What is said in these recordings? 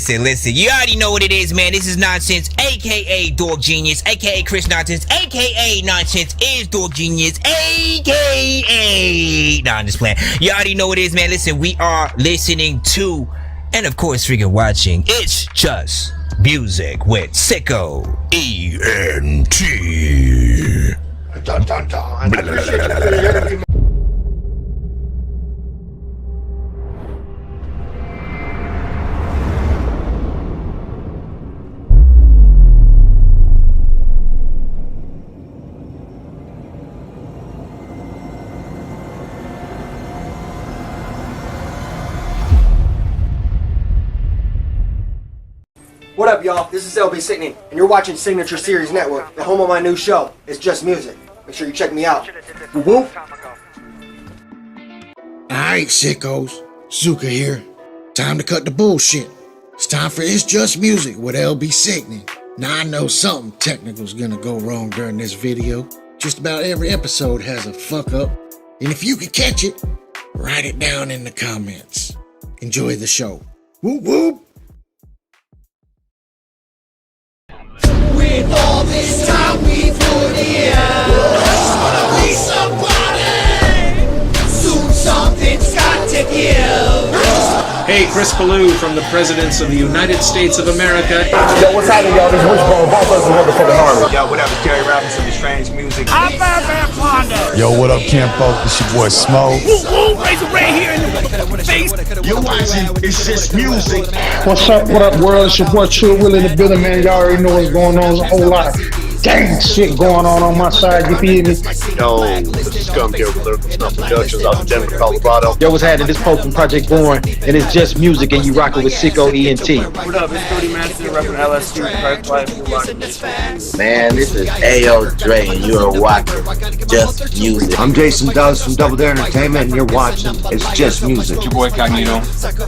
Listen. You already know what it is, man. This is Nonsense, aka Dork Genius, aka Chris Nonsenze, aka Nonsense is Dork Genius, aka. Nah, I'm just playing. You already know what it is, man. Listen, we are listening to, and of course, freaking watching, It's Just Music with SicKKo, ENT. Dun, dun, dun. What up, y'all? This is Sickning, and you're watching Signature Series Network, the home of my new show, It's Just Music. Make sure you check me out. Whoop. Alright, sickos. Zuka here. Time to cut the bullshit. It's time for It's Just Music with LB Sickning. Now I know something technical's gonna go wrong during this video. Just about every episode has a fuck up. And if you can catch it, write it down in the comments. Enjoy the show. Whoop whoop. With all this time we put in, just wanna be somebody. Soon something's got to give. Hey, Chris Ballou from the Presidents of the United States of America. Yo, what's happening, y'all? This is Wishbone, both of us in motherfucking army. Yo, what up? It's Terry Robinson with Strange Music. I'm Batman Ponder. Yo, what up, Campo? It's your boy Smo. Woo, Razor Ray here in the face. You're watching It's Just Music. What's up, what up, world? It's your boy Chill Will in the building, man. Y'all already know what's going on. There's a whole lot of gang shit going on my side, you feel me? Yo, this is Scum here with Lyrical Snuff Productions out of Denver, Colorado. Yo, what's happening? This Pope from Project Born, and it's Just Music, and you rocking with SicKKo ENT. What up? It's Cody Master, repping LSU. Man, this is A.O. Dre, and you are watching Just Music. I'm Jason Dawes from Double Dare Entertainment, and you're watching It's Just Music. It's your boy Cognito.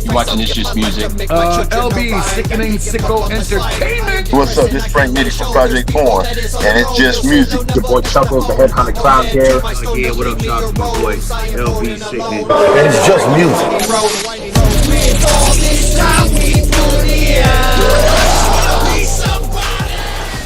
You're watching It's Just Music. LB, Sickening, SicKKo Entertainment. What's up? This is Frank Nitty from Project Born, and it's Just Music. Your boy Chuckles, the head hunter clown here. Yeah, what up, y'all? My boy LB Sickning. And it's Just Music.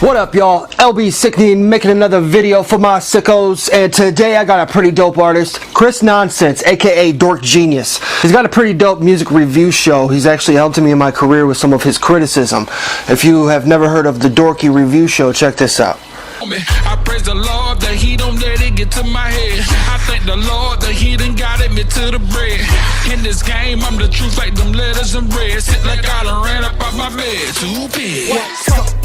What up, y'all? LB Sickning making another video for my sickos, and today I got a pretty dope artist, Chris Nonsenze, aka Dork Genius. He's got a pretty dope music review show. He's actually helped me in my career with some of his criticism. If you have never heard of the Dorky Review Show, check this out. I praise the Lord that he don't let it get to my head. I thank the Lord that he done got me to the bread. In this game, I'm the truth like them letters and bread. Sit like I done ran up out my bed. Too big.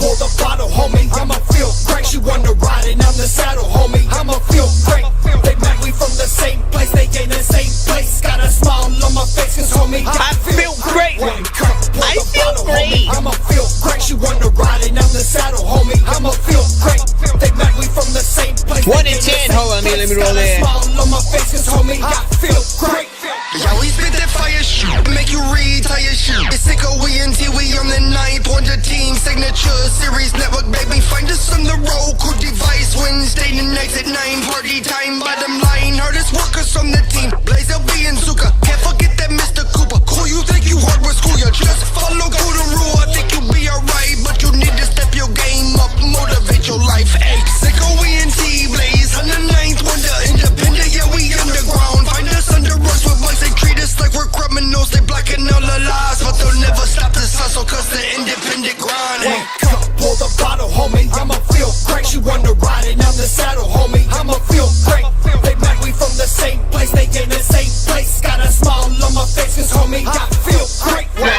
Pour the bottle, homie. I'ma feel great. She wanna ride and I'm the saddle, homie. I'ma feel great. They met me from the same place. They gain the same place. Got a smile on my face, cause homie, I feel great. I feel great. I'ma feel great. She wanna ride and I'm the saddle, homie. I'ma feel great. They met me from the same place. 1 in 10. Hold on, let me roll in. Smile on my face, cause homie, I feel great. Yeah, we spit that fire shit, make you retire shit. It's SicKKo ENT, we on the 9-pointer team. Signature Series Network, baby. Find us on the road, cool device. Wednesday the nights at 9, party time. Bottom line, hardest workers from the team. Blaze LB and Zuka, can't forget that Mr. Cooper. Who you think you heard with school? You just follow the rule. I think you'll be alright, but you need to step your game up, motivate your life. Hey, SicKKo ENT, blaze on the 9th wonder. Independent, yeah, we underground. Find us under rocks with boys. They treat us like we're criminals. They blocking all the lies, but they'll never stop this hustle, cause the independent grind. Hey, come pour the bottle, homie. I'ma feel great. She wanna ride and I'm the saddle, homie. I'ma feel great. They met me from the same place. They gain the same place. Got a smile on my face, cause homie, I feel great. Come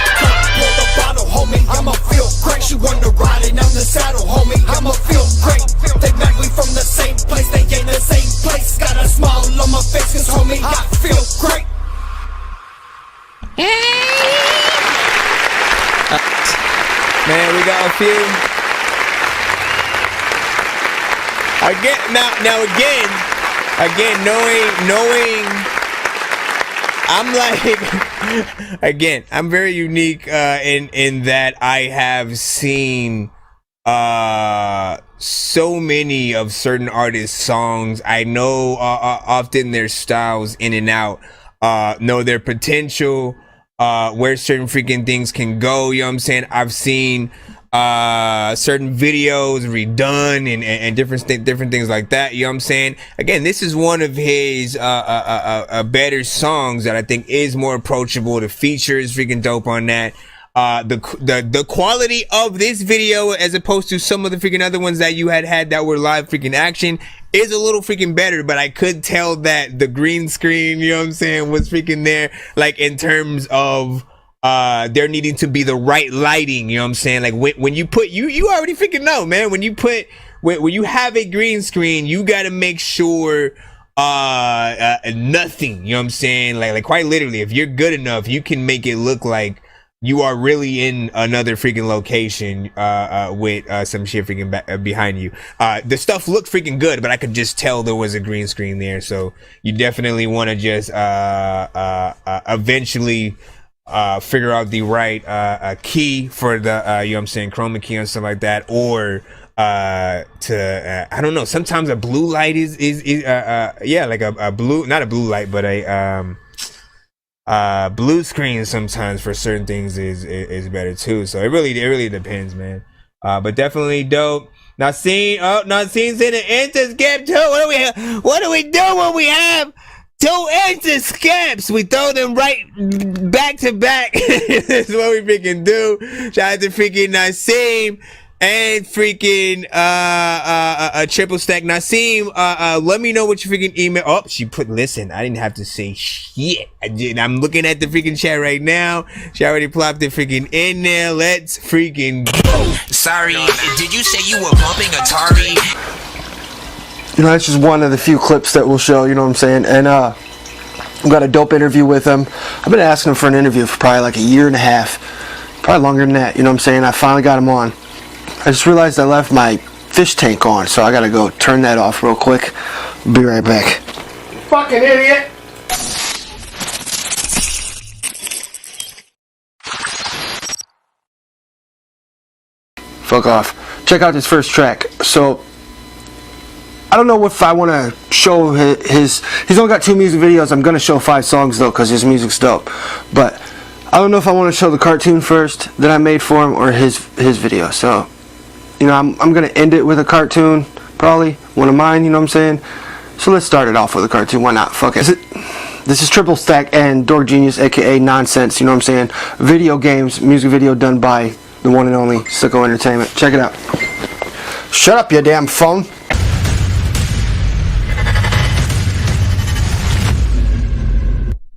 pour the bottle, homie. I'ma feel great. She wanna ride and I'm the saddle, homie. I'ma feel great. They met me from the same place. They gain the same place. Got a smile on my face, cause homie, I feel great. Man, we got a few. Again, knowing, I'm like, again, I'm very unique in that I have seen so many of certain artists' songs. I know often their styles in and out, know their potential. where certain freaking things can go. You know what I'm saying? I've seen certain videos redone and different things like that. You know what I'm saying? Again, this is one of his better songs that I think is more approachable. The feature is freaking dope on that. The quality of this video as opposed to some of the freaking other ones that you had that were live freaking action is a little freaking better, but I could tell that the green screen, you know what I'm saying, was freaking there, like in terms of there needing to be the right lighting. You know what I'm saying? Like when you put you already freaking know, man, when you have a green screen, you got to make sure nothing, you know what I'm saying, like quite literally, if you're good enough, you can make it look like you are really in another freaking location with some shit freaking behind you. The stuff looked freaking good, but I could just tell there was a green screen there. So you definitely want to just eventually figure out the right key for the you know what I'm saying, chroma key and stuff like that, or I don't know, sometimes a blue light is yeah, like a blue, not a blue light, but a blue screen sometimes for certain things is better too. So it really depends, man. But definitely dope. Nonsenze in the interscape too. What do we do when we have two interscapes? We throw them right back to back. This is what we freaking do. Shout out to freaking Nassim and freaking a triple stack. Nassim, let me know what your freaking email. Oh, she put, listen, I didn't have to say shit. I'm looking at the freaking chat right now. She already plopped it freaking in there. Let's freaking go. Sorry, did you say you were bumping Atari? You know, that's just one of the few clips that we'll show, you know what I'm saying? And I've got a dope interview with him. I've been asking him for an interview for probably like a year and a half, probably longer than that, you know what I'm saying? I finally got him on. I just realized I left my fish tank on, so I gotta go turn that off real quick. Be right back. Fucking idiot! Fuck off. Check out this first track. So, I don't know if I want to show he's only got 2 music videos. I'm gonna show 5 songs though, because his music's dope. But I don't know if I want to show the cartoon first that I made for him or his video. So, you know, I'm gonna end it with a cartoon, probably one of mine, you know what I'm saying? So let's start it off with a cartoon. Why not? Fuck it. This is Triple Stack and Dork Genius, aka Nonsense, you know what I'm saying? Video games, music video done by the one and only SicKKo Entertainment. Check it out. Shut up, you damn phone.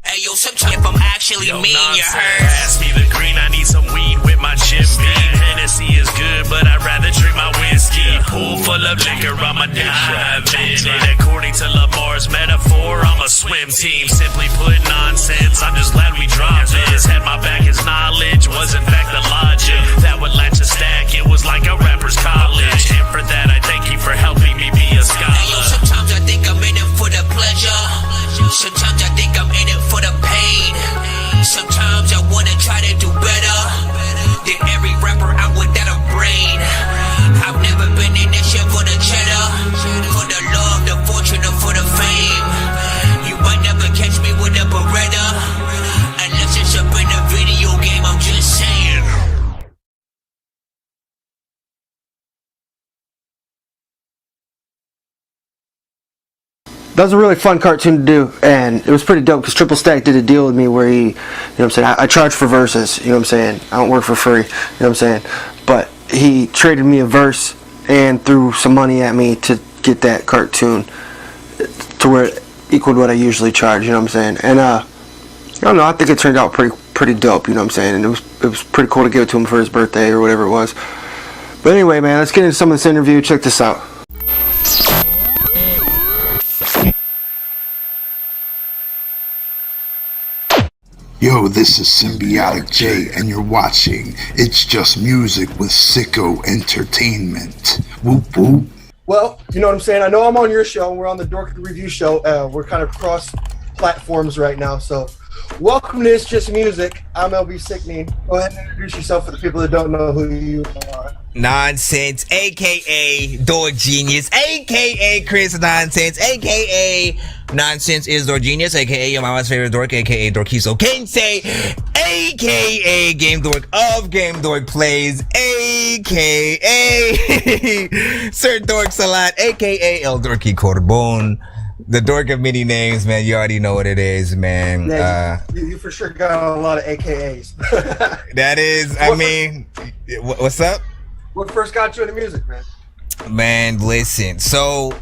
Hey yo, sometimes if I'm actually mean, you heard. Pass me the green, I need some weed with my Jim Beam. Hennessy is good, but I'd rather drink my whiskey. Pool full of liquor, I'ma dive in it. According to Lamar's metaphor, I'm a swim team. Simply put, nonsense, I'm just glad we dropped this. Had my back as knowledge, was in fact the logic that would latch a stack. It was like a rapper's college. And for that, I thank you for helping me be a scholar. Hey yo, sometimes I think I'm in it for the pleasure. Sometimes I think I'm in it for the pain. Sometimes I wanna try to do better than every rapper out without a brain. I've never been in this shit for the cheddar, for the love, the fortune, or for the fame. You might never catch me with a Beretta, unless it's up in a video game, I'm just saying. That was a really fun cartoon to do, and it was pretty dope because Triple Stack did a deal with me where he, you know what I'm saying, I charge for verses, you know what I'm saying, I don't work for free, you know what I'm saying, but he traded me a verse and threw some money at me to get that cartoon to where it equaled what I usually charge, you know what I'm saying, and I don't know, I think it turned out pretty dope, you know what I'm saying, and it was pretty cool to give it to him for his birthday or whatever it was. But anyway, man, let's get into some of this interview. Check this out. Yo, this is Symbiotic J, and you're watching It's Just Music with SicKKo Entertainment. Whoop whoop. Well, you know what I'm saying? I know I'm on your show, and we're on the Dorky Review Show. We're kind of cross platforms right now, so welcome to It's Just Music. I'm LB Sickning. Go ahead and introduce yourself for the people that don't know who you are. Nonsenze, aka Dork Genius, aka Chris Nonsenze, aka Nonsense is Dork Genius, aka your mama's favorite dork, aka Dorkiso Kensei, aka Game Dork of Game Dork Plays, aka Sir Dork Salat, aka El Dorky Corbon. The dork of many names, man. You already know what it is, man. Yeah, you for sure got a lot of AKAs. That is, I mean, what's up? What first got you into music, man? Man, listen. So,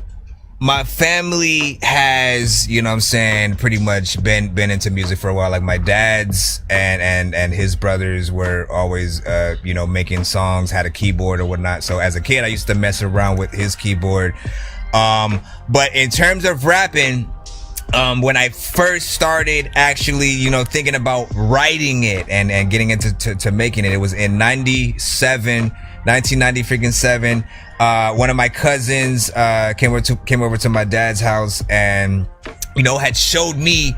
my family has, you know what I'm saying, pretty much been into music for a while. Like my dad's and his brothers were always, you know, making songs, had a keyboard or whatnot. So as a kid, I used to mess around with his keyboard. But in terms of rapping, when I first started actually, you know, thinking about writing it and getting into to making it, it was in 1997. One of my cousins came over to my dad's house and, you know, had showed me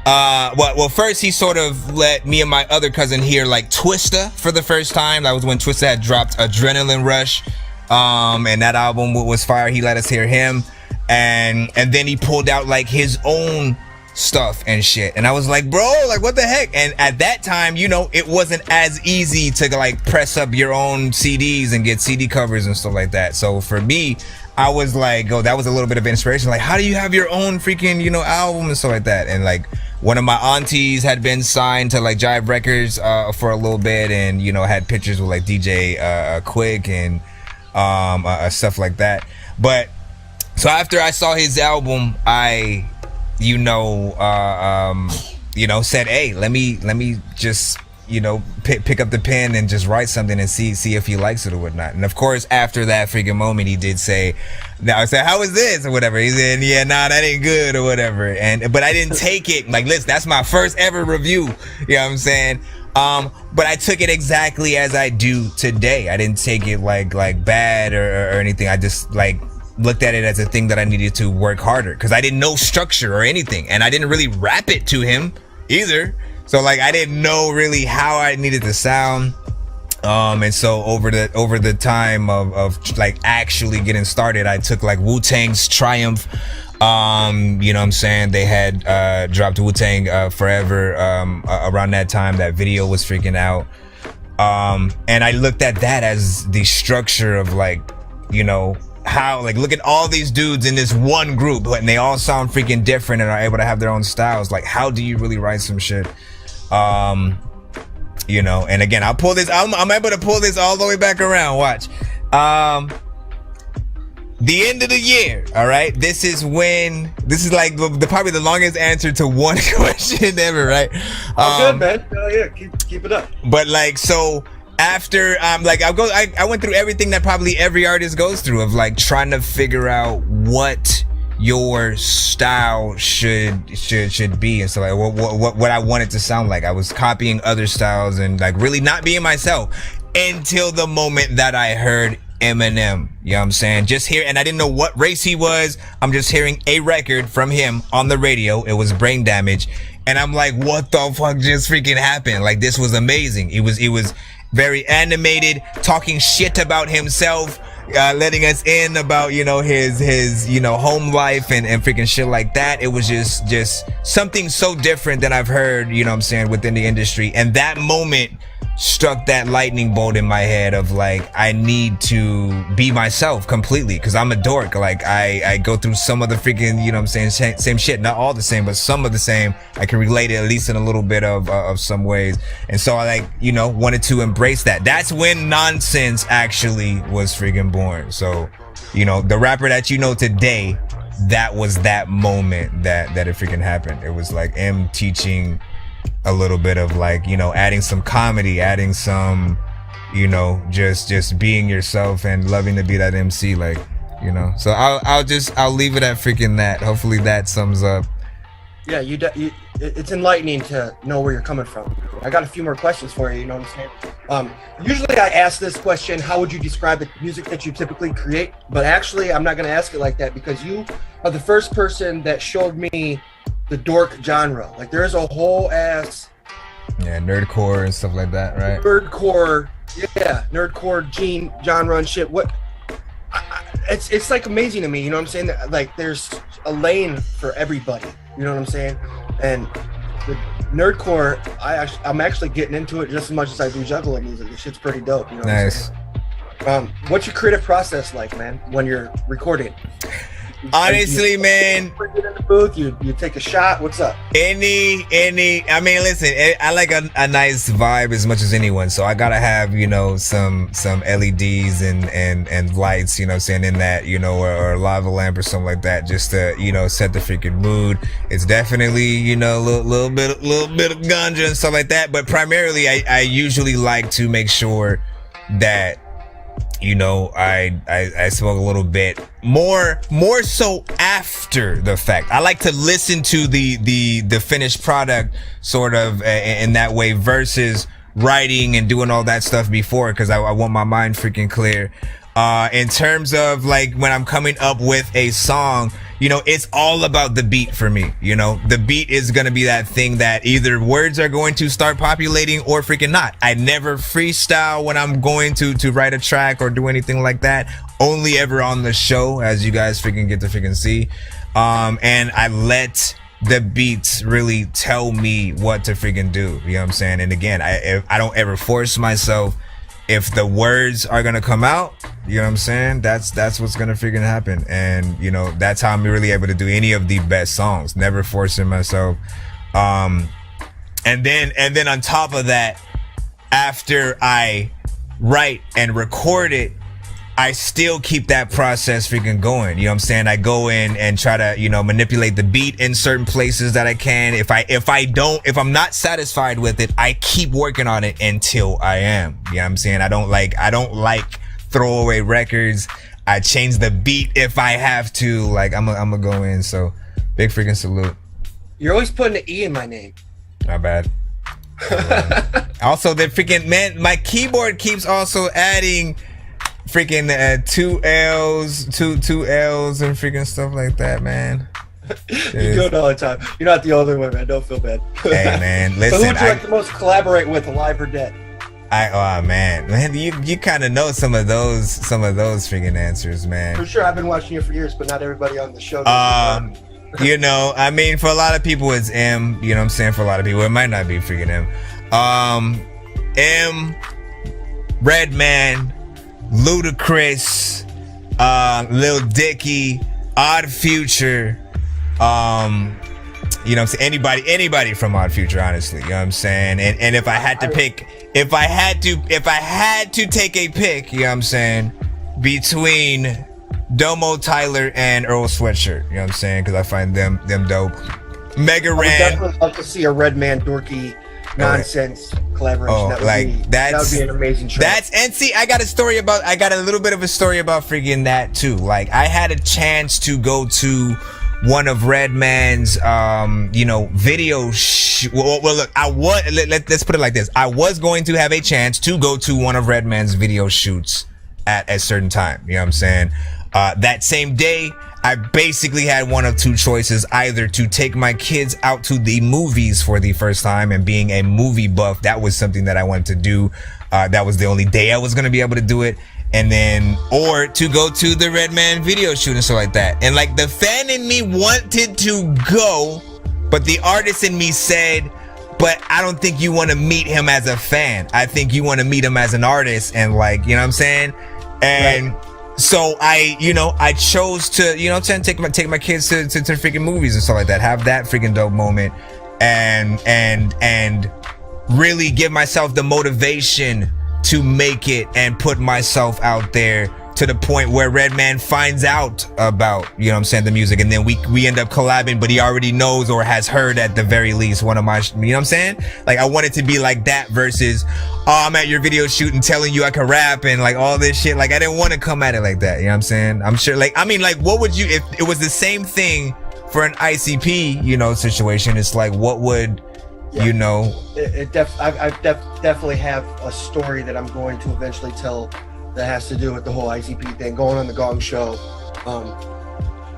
well first he sort of let me and my other cousin hear like Twista for the first time. That was when Twista had dropped Adrenaline Rush, and that album was fire. He let us hear him, and then he pulled out like his own stuff and shit, and I was like, bro, like what the heck? And at that time, you know, it wasn't as easy to like press up your own CDs and get CD covers and stuff like that. So for me, I was like, oh, that was a little bit of inspiration. Like, how do you have your own freaking, you know, album and stuff like that? And like one of my aunties had been signed to like Jive Records for a little bit, and you know, had pictures with like DJ Quick and stuff like that. But so after I saw his album, I said, hey, let me just, you know, pick up the pen and just write something and see if he likes it or whatnot. And of course, after that freaking moment, he did say, now I said, how was this or whatever? He said, yeah, nah, that ain't good or whatever. But I didn't take it like, listen, that's my first ever review. You know what I'm saying? But I took it exactly as I do today. I didn't take it like bad or anything. I just like looked at it as a thing that I needed to work harder, because I didn't know structure or anything, and I didn't really rap it to him either. So like I didn't know really how I needed to sound. And so over the time of like actually getting started, I took like Wu-Tang's Triumph. You know what I'm saying? They had dropped Wu-Tang Forever around that time. That video was freaking out. And I looked at that as the structure of like, you know, how like look at all these dudes in this one group and they all sound freaking different and are able to have their own styles. Like, how do you really write some shit? You know, and again, I'm able to pull this all the way back around. Watch. The end of the year, all right? This is like probably the longest answer to one question ever, right? Good, man. Yeah, keep it up. But like, so after I went through everything that probably every artist goes through, of like trying to figure out what your style should be, and so like what I wanted to sound like. I was copying other styles and like really not being myself until the moment that I heard Eminem. You know what I'm saying? Just hear, and I didn't know what race he was. I'm just hearing a record from him on the radio. It was Brain Damage, and I'm like, what the fuck just freaking happened? Like, this was amazing. It was very animated, talking shit about himself, letting us in about, you know, his you know, home life and freaking shit like that. It was just something so different than I've heard, you know what I'm saying, within the industry. And that moment struck that lightning bolt in my head of like, I need to be myself completely, because I'm a dork. Like I go through some of the freaking, you know what I'm saying, same shit, not all the same, but some of the same. I can relate it at least in a little bit of some ways. And so I like, you know, wanted to embrace that. That's when Nonsense actually was freaking born. So, you know, the rapper that you know today, that was that moment that it freaking happened. It was like M teaching a little bit of like, you know, adding some comedy, adding some, you know, just being yourself and loving to be that MC, like, you know. So I'll leave it at freaking that. Hopefully that sums up. Yeah, it's enlightening to know where you're coming from. I got a few more questions for you, you know what I'm saying? Usually I ask this question, how would you describe the music that you typically create? But actually, I'm not going to ask it like that, because you are the first person that showed me the dork genre. Like, there's a whole ass... Yeah, nerdcore and stuff like that, right? Nerdcore, yeah, nerdcore genre and shit. What... It's like amazing to me, you know what I'm saying? Like, there's a lane for everybody. You know what I'm saying? And with nerdcore, I'm actually getting into it just as much as I do juggalo music. This shit's pretty dope. You know what I'm saying? What's your creative process like, man, when you're recording? Honestly, man, you get in the booth, you take a shot. What's up? I mean, listen, I like a nice vibe as much as anyone, so I gotta have, you know, some LEDs and lights, you know what I'm saying, in that, you know, or a lava lamp or something like that, just to, you know, set the freaking mood. It's definitely, you know, a little bit of ganja and stuff like that, but primarily I usually like to make sure that, you know, I smoke a little bit more so after the fact. I like to listen to the finished product sort of in that way versus writing and doing all that stuff before, because I want my mind freaking clear. In terms of like when I'm coming up with a song, you know, it's all about the beat for me. You know, the beat is going to be that thing that either words are going to start populating or freaking not. I never freestyle when I'm going to write a track or do anything like that. Only ever on the show, as you guys freaking get to freaking see. And I let the beats really tell me what to freaking do. You know what I'm saying? And again, I don't ever force myself. If the words are gonna come out, you know what I'm saying? That's what's gonna freaking happen. And you know, that's how I'm really able to do any of the best songs. Never forcing myself. And then on top of that, after I write and record it, I still keep that process freaking going. You know what I'm saying? I go in and try to, you know, manipulate the beat in certain places that I can. If I'm not satisfied with it, I keep working on it until I am. You know what I'm saying? I don't like throwaway records. I change the beat if I have to. Like I'm gonna go in. So big freaking salute. You're always putting an E in my name. Not bad. Also, the freaking man, my keyboard keeps also adding freaking two L's and freaking stuff like that, man. You do it all the time. You're not the only one, man. Don't feel bad. Hey, man, listen. So who would you like to most collaborate with, alive or dead? Man, you kind of know some of those freaking answers, man. For sure, I've been watching you for years, but not everybody on the show. You know, I mean, for a lot of people, it's M. You know what I'm saying? For a lot of people, it might not be freaking M. M, Redman, Ludacris, Lil Dicky, Odd Future, you know what I'm saying, anybody from Odd Future, honestly, you know what I'm saying? And if I had to pick, if I had to take a pick, you know what I'm saying, between Domo Tyler and Earl Sweatshirt, you know what I'm saying, because I find them dope. Mega Ran. I would definitely love to see a Redman Dorky Nonsense collaboration. That would be an amazing track. And see, I got a little bit of a story about freaking that too. Like, I had a chance to go to one of Redman's you know, video well look, let's put it like this. I was going to have a chance to go to one of Redman's video shoots at a certain time, you know what I'm saying? That same day, I basically had one of two choices, either to take my kids out to the movies for the first time, and being a movie buff, that was something that I wanted to do. That was the only day I was going to be able to do it. And then, or to go to the Redman video shoot and stuff like that. And like, the fan in me wanted to go, but the artist in me said, but I don't think you want to meet him as a fan. I think you want to meet him as an artist, and like, you know what I'm saying? And right. So I chose to, you know what I'm saying, take my kids to freaking movies and stuff like that, have that freaking dope moment, and really give myself the motivation to make it and put myself out there to the point where Redman finds out about, you know what I'm saying, the music, and then we end up collabing, but he already knows or has heard at the very least one of my, you know what I'm saying? Like, I want it to be like that versus, oh, I'm at your video shoot and telling you I can rap and like all this shit. Like, I didn't want to come at it like that, you know what I'm saying? I'm sure, like, I mean, like, what would you, if it was the same thing for an ICP, you know, situation, it's like, what would, you know? I definitely have a story that I'm going to eventually tell that has to do with the whole ICP thing, going on the Gong Show.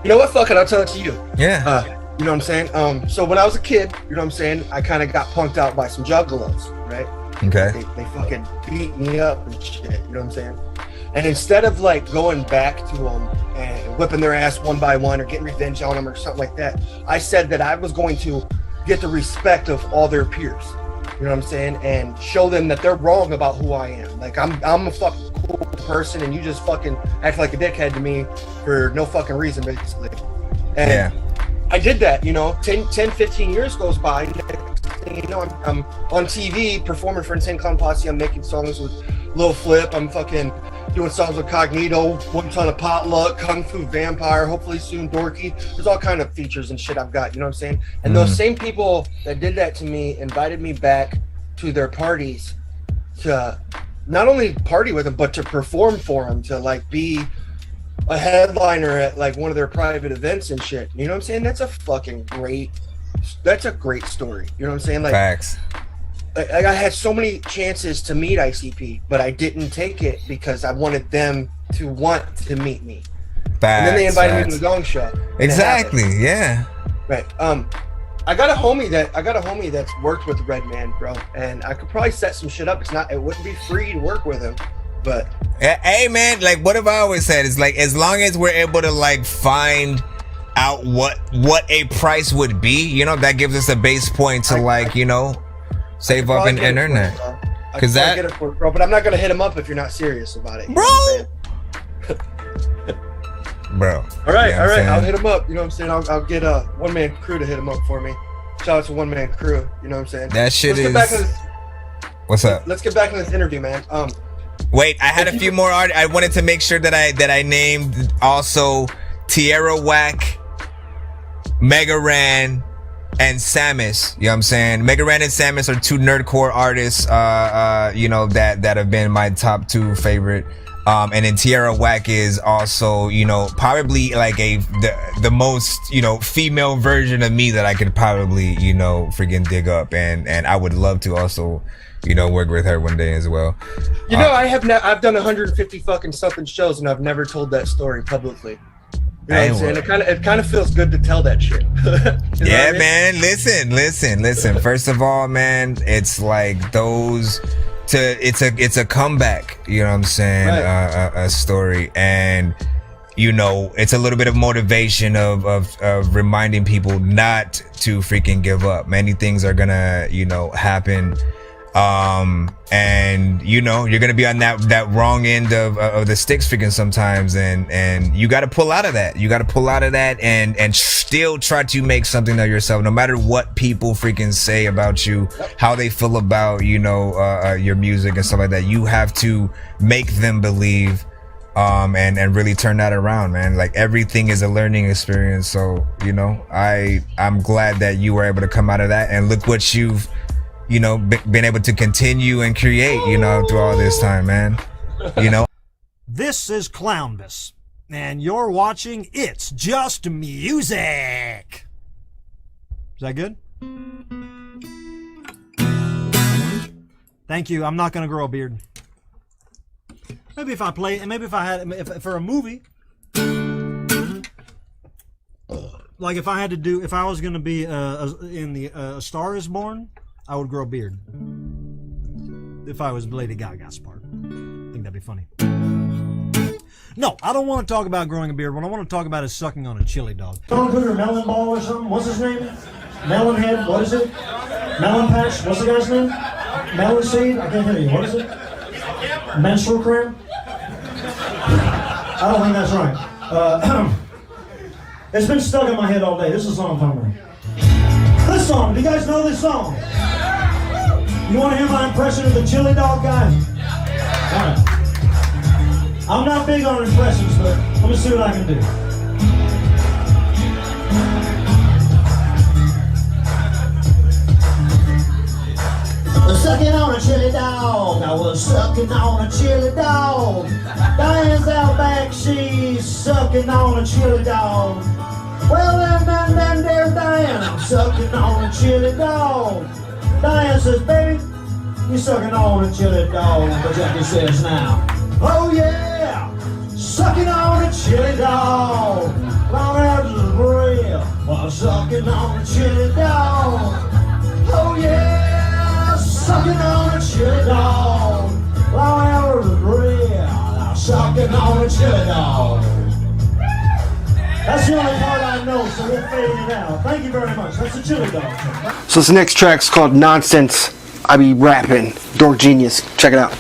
You know what? Fuck it, I'll tell it to you. Yeah. You know what I'm saying? So when I was a kid, you know what I'm saying, I kind of got punked out by some juggalos, right? Okay. They fucking beat me up and shit, you know what I'm saying? And instead of like going back to them and whipping their ass one by one or getting revenge on them or something like that, I said that I was going to get the respect of all their peers. You know what I'm saying? And show them that they're wrong about who I am. Like I'm a fucking cool person and you just fucking act like a dickhead to me for no fucking reason, basically. And I did that, you know, 10, 15 years goes by. Next thing you know, I'm on TV performing for Insane Clown Posse. I'm making songs with Lil Flip. I'm fucking doing songs with Cognito, One Ton of Potluck, Kung Fu Vampire, hopefully soon Dorky. There's all kind of features and shit I've got, you know what I'm saying? And those same people that did that to me invited me back to their parties to not only party with them, but to perform for them, to like be a headliner at like one of their private events and shit. You know what I'm saying? That's a great story. You know what I'm saying? Like, facts. I had so many chances to meet ICP, but I didn't take it because I wanted them to want to meet me. Facts, and then they invited me to the Gong Show. Exactly. Yeah. Right. I got a homie that's worked with Redman, bro, and I could probably set some shit up. It wouldn't be free to work with him, but hey man, like what have I always said? It's like as long as we're able to like find out what a price would be, you know, that gives us a base point to like, you know, save up in internet. Cause that get it for it, bro, but I'm not gonna hit him up if you're not serious about it, bro. Bro. All right, I'll hit him up. You know what I'm saying? I'll get a one-man crew to hit him up for me. Shout out to one-man crew. You know what I'm saying? That shit is. What's up? Let's get back to this interview, man. Wait, I had a few more art. I wanted to make sure that I named also Tierra Whack, Mega Ran, and Samus. You know what I'm saying? Mega Ran and Samus are two nerdcore artists. You know that have been my top two favorite. And then Tierra Whack is also, you know, probably like the most, you know, female version of me that I could probably, you know, freaking dig up, and I would love to also, you know, work with her one day as well. You know, I've done 150 fucking something shows and I've never told that story publicly. You know what I'm saying? It kind of feels good to tell that shit. Yeah, I mean? Man. Listen. First of all, man, it's like those. It's a comeback, you know what I'm saying, right. A story, and you know it's a little bit of motivation of reminding people not to freaking give up. Many things are gonna, you know, happen, and you know you're gonna be on that wrong end of the sticks freaking sometimes, and you got to pull out of that. You got to pull out of that and still try to make something of yourself, no matter what people freaking say about you, how they feel about, you know, your music and stuff like that. You have to make them believe, and really turn that around, man. Like everything is a learning experience. So, you know, I'm glad that you were able to come out of that, and look what you've, you know, been able to continue and create, you know, through all this time, man. You know. This is Clownbus, and you're watching It's Just Music. Is that good? Thank you. I'm not going to grow a beard. Maybe if I for a movie, like if I was going to be in the A Star Is Born, I would grow a beard. If I was Lady Gaga's part. I think that'd be funny. No, I don't want to talk about growing a beard. What I want to talk about is sucking on a chili dog. Don't put her melon ball or something. What's his name? Melon head. What is it? Melon patch. What's the guy's name? Melon seed. I can't hear you. What is it? Menstrual cramp. I don't think that's right. It's been stuck in my head all day. This is a song I'm talking about. This song. Do you guys know this song? You want to hear my impression of the chili dog guy? All right. I'm not big on impressions, but let me see what I can do. Sucking on a chili dog. I was sucking on a chili dog. Diane's out back, she's sucking on a chili dog. Well, then, there's Diane. I'm sucking on a chili dog. Diane says, baby, you're sucking on a chili dog. But Jackie says now, oh yeah, sucking on a chili dog. Long as it's real, while sucking on a chili dog. Oh yeah, sucking on a chili dog. Long as it's real, while sucking sucking on a chili dog. That's the only part I know, so we'll fade it out. Thank you very much. That's a chili dog. So this next track's called Nonsense. I be rapping. Dork Genius. Check it out.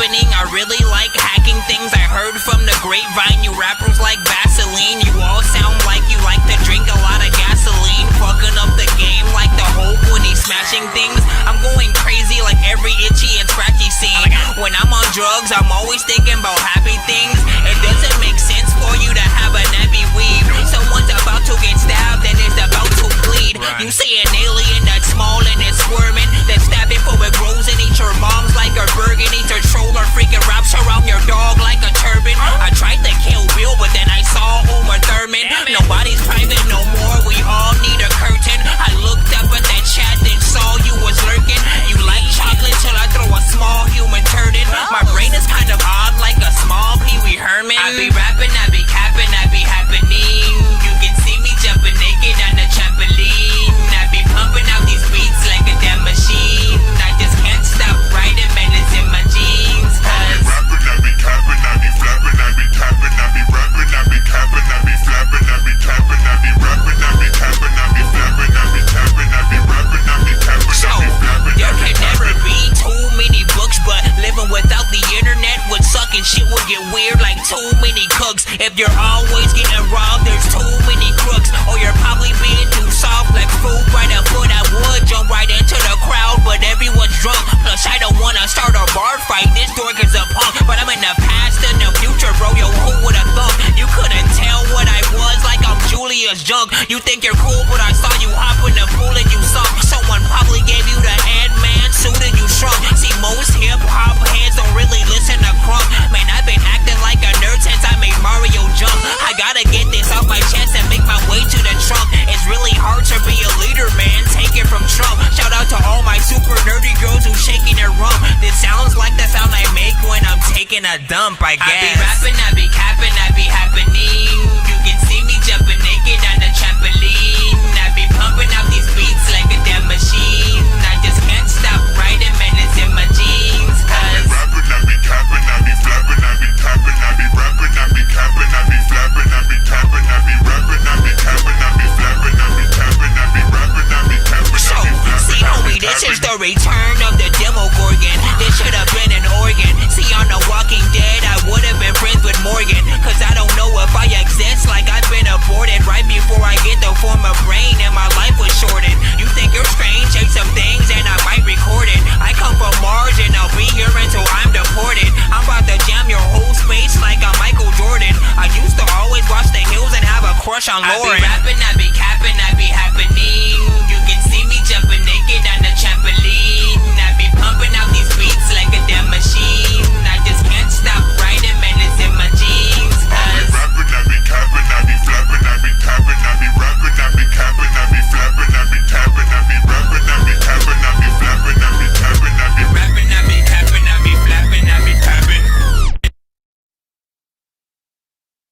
I really like hacking things. I heard from the grapevine you rappers like Vaseline. You all sound like you like to drink a lot of gasoline, fucking up the game like the Hulk when he's smashing things. I'm going crazy like every itchy and scratchy scene. When I'm on drugs, I'm always thinking about happy things. It doesn't make sense for you to have a nappy weave. Someone's about to get stabbed and is about to bleed. You see an alien that's small and it's squirming, then stab it before it grows and eat your mom's like a burger, eat your troll or freaking wraps around your dog like a turban. I tried to kill Bill, but then I saw Uma Thurman. Nobody's private no more, we all need a curtain. I looked up at that chat and saw you was lurking. You like chocolate till I throw a small human turd in. My brain is kind of odd like a small Pee-wee Herman. I be rapping, I be capping, I be happening. You can see me jumping naked on the trampoline. I be pumping out these beats like a damn machine. I just can't stop writing, man, it's in my jeans. I be rapping, I be capping, I be flapping, I be capping, I be rapping, I be capping, I be flapping, I be capping, I be rapping, I be capping, I be flapping, I be capping, I be rapping, I be capping, I be flapping. There can never be too many books, but living without the internet would suck and shit would get weird like too many cooks. If you're always getting robbed, there's too many crooks, or you're probably being too soft like food right a foot. I would jump right into the crowd, but everyone's drunk. Plus I don't wanna start a bar fight. This dork is a punk, but I'm in the past and the future, bro. Yo, who would've thought? You couldn't tell what I was, like I'm Julia's junk. You think you're cool, but I saw you hop in the pool and you sunk. Someone probably gave you the Ant-Man suit and you shrunk. See, most hip-hop heads don't really listen to crunk. Man, I've been acting like a nerd since I made Mario jump. I gotta get this off my chest and make my way to the trunk. It's really hard to be a leader, man. Take it from Trump. Shout out to all my super nerdy girls who shaking their rump. This sounds like the sound I make when I'm taking a dump, I guess. I be rapping, I be capping, I be happening. You can see me jumping naked on the trampoline. I be pumping out these beats like a damn machine. I just can't stop writing, man, it's in my jeans. Cause I be rapping, I be capping, I be flapping, I be capping, I be rapping, I be capping, I be flapping, I be capping, I be rapping, I be capping, I be flapping, I be capping, I be rapping, I be capping, I be flapping. See, homie, this is the return of the Demogorgon. This should have been an organ. See, on The Walking Dead, I would have been friends with Morgan. Cause I don't know if I exist, like I've been aborted right before I get to form a brain and my life was shortened. You think you're strange, say some things and I might record it. I come from Mars and I'll be here until I'm deported. I'm about to jam your whole space like I'm Michael Jordan. I used to always watch The Hills and have a crush on Lauren. I be rapping, I be capping, I be happening. You can see me jumping naked on the trampoline. I be pumping out these beats like a damn machine. I just can't stop writing, man, it's in my jeans. I be rapping, I be capping, I be flapping, I be capping, I be rapping, I be capping, I be flapping, I be capping, I be rapping, I be capping, I be flapping, I be capping, I be rapping, I be capping, I be flapping, I be capping.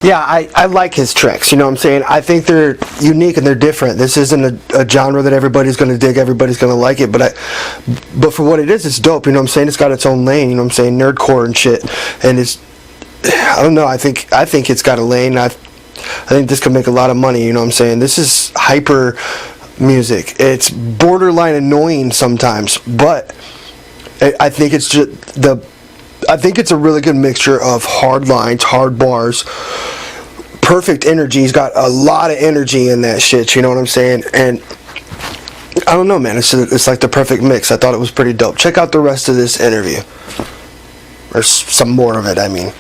Yeah, I like his tricks, you know what I'm saying? I think they're unique and they're different. This isn't a genre that everybody's going to dig, everybody's going to like it, but for what it is, it's dope, you know what I'm saying? It's got its own lane, you know what I'm saying? Nerdcore and shit. And it's, I don't know, I think it's got a lane. I think this could make a lot of money, you know what I'm saying? This is hyper music. It's borderline annoying sometimes, but I think it's just I think it's a really good mixture of hard lines, hard bars, perfect energy. He's got a lot of energy in that shit, you know what I'm saying? And I don't know, man, it's like the perfect mix. I thought it was pretty dope. Check out the rest of this interview. Or some more of it, I mean.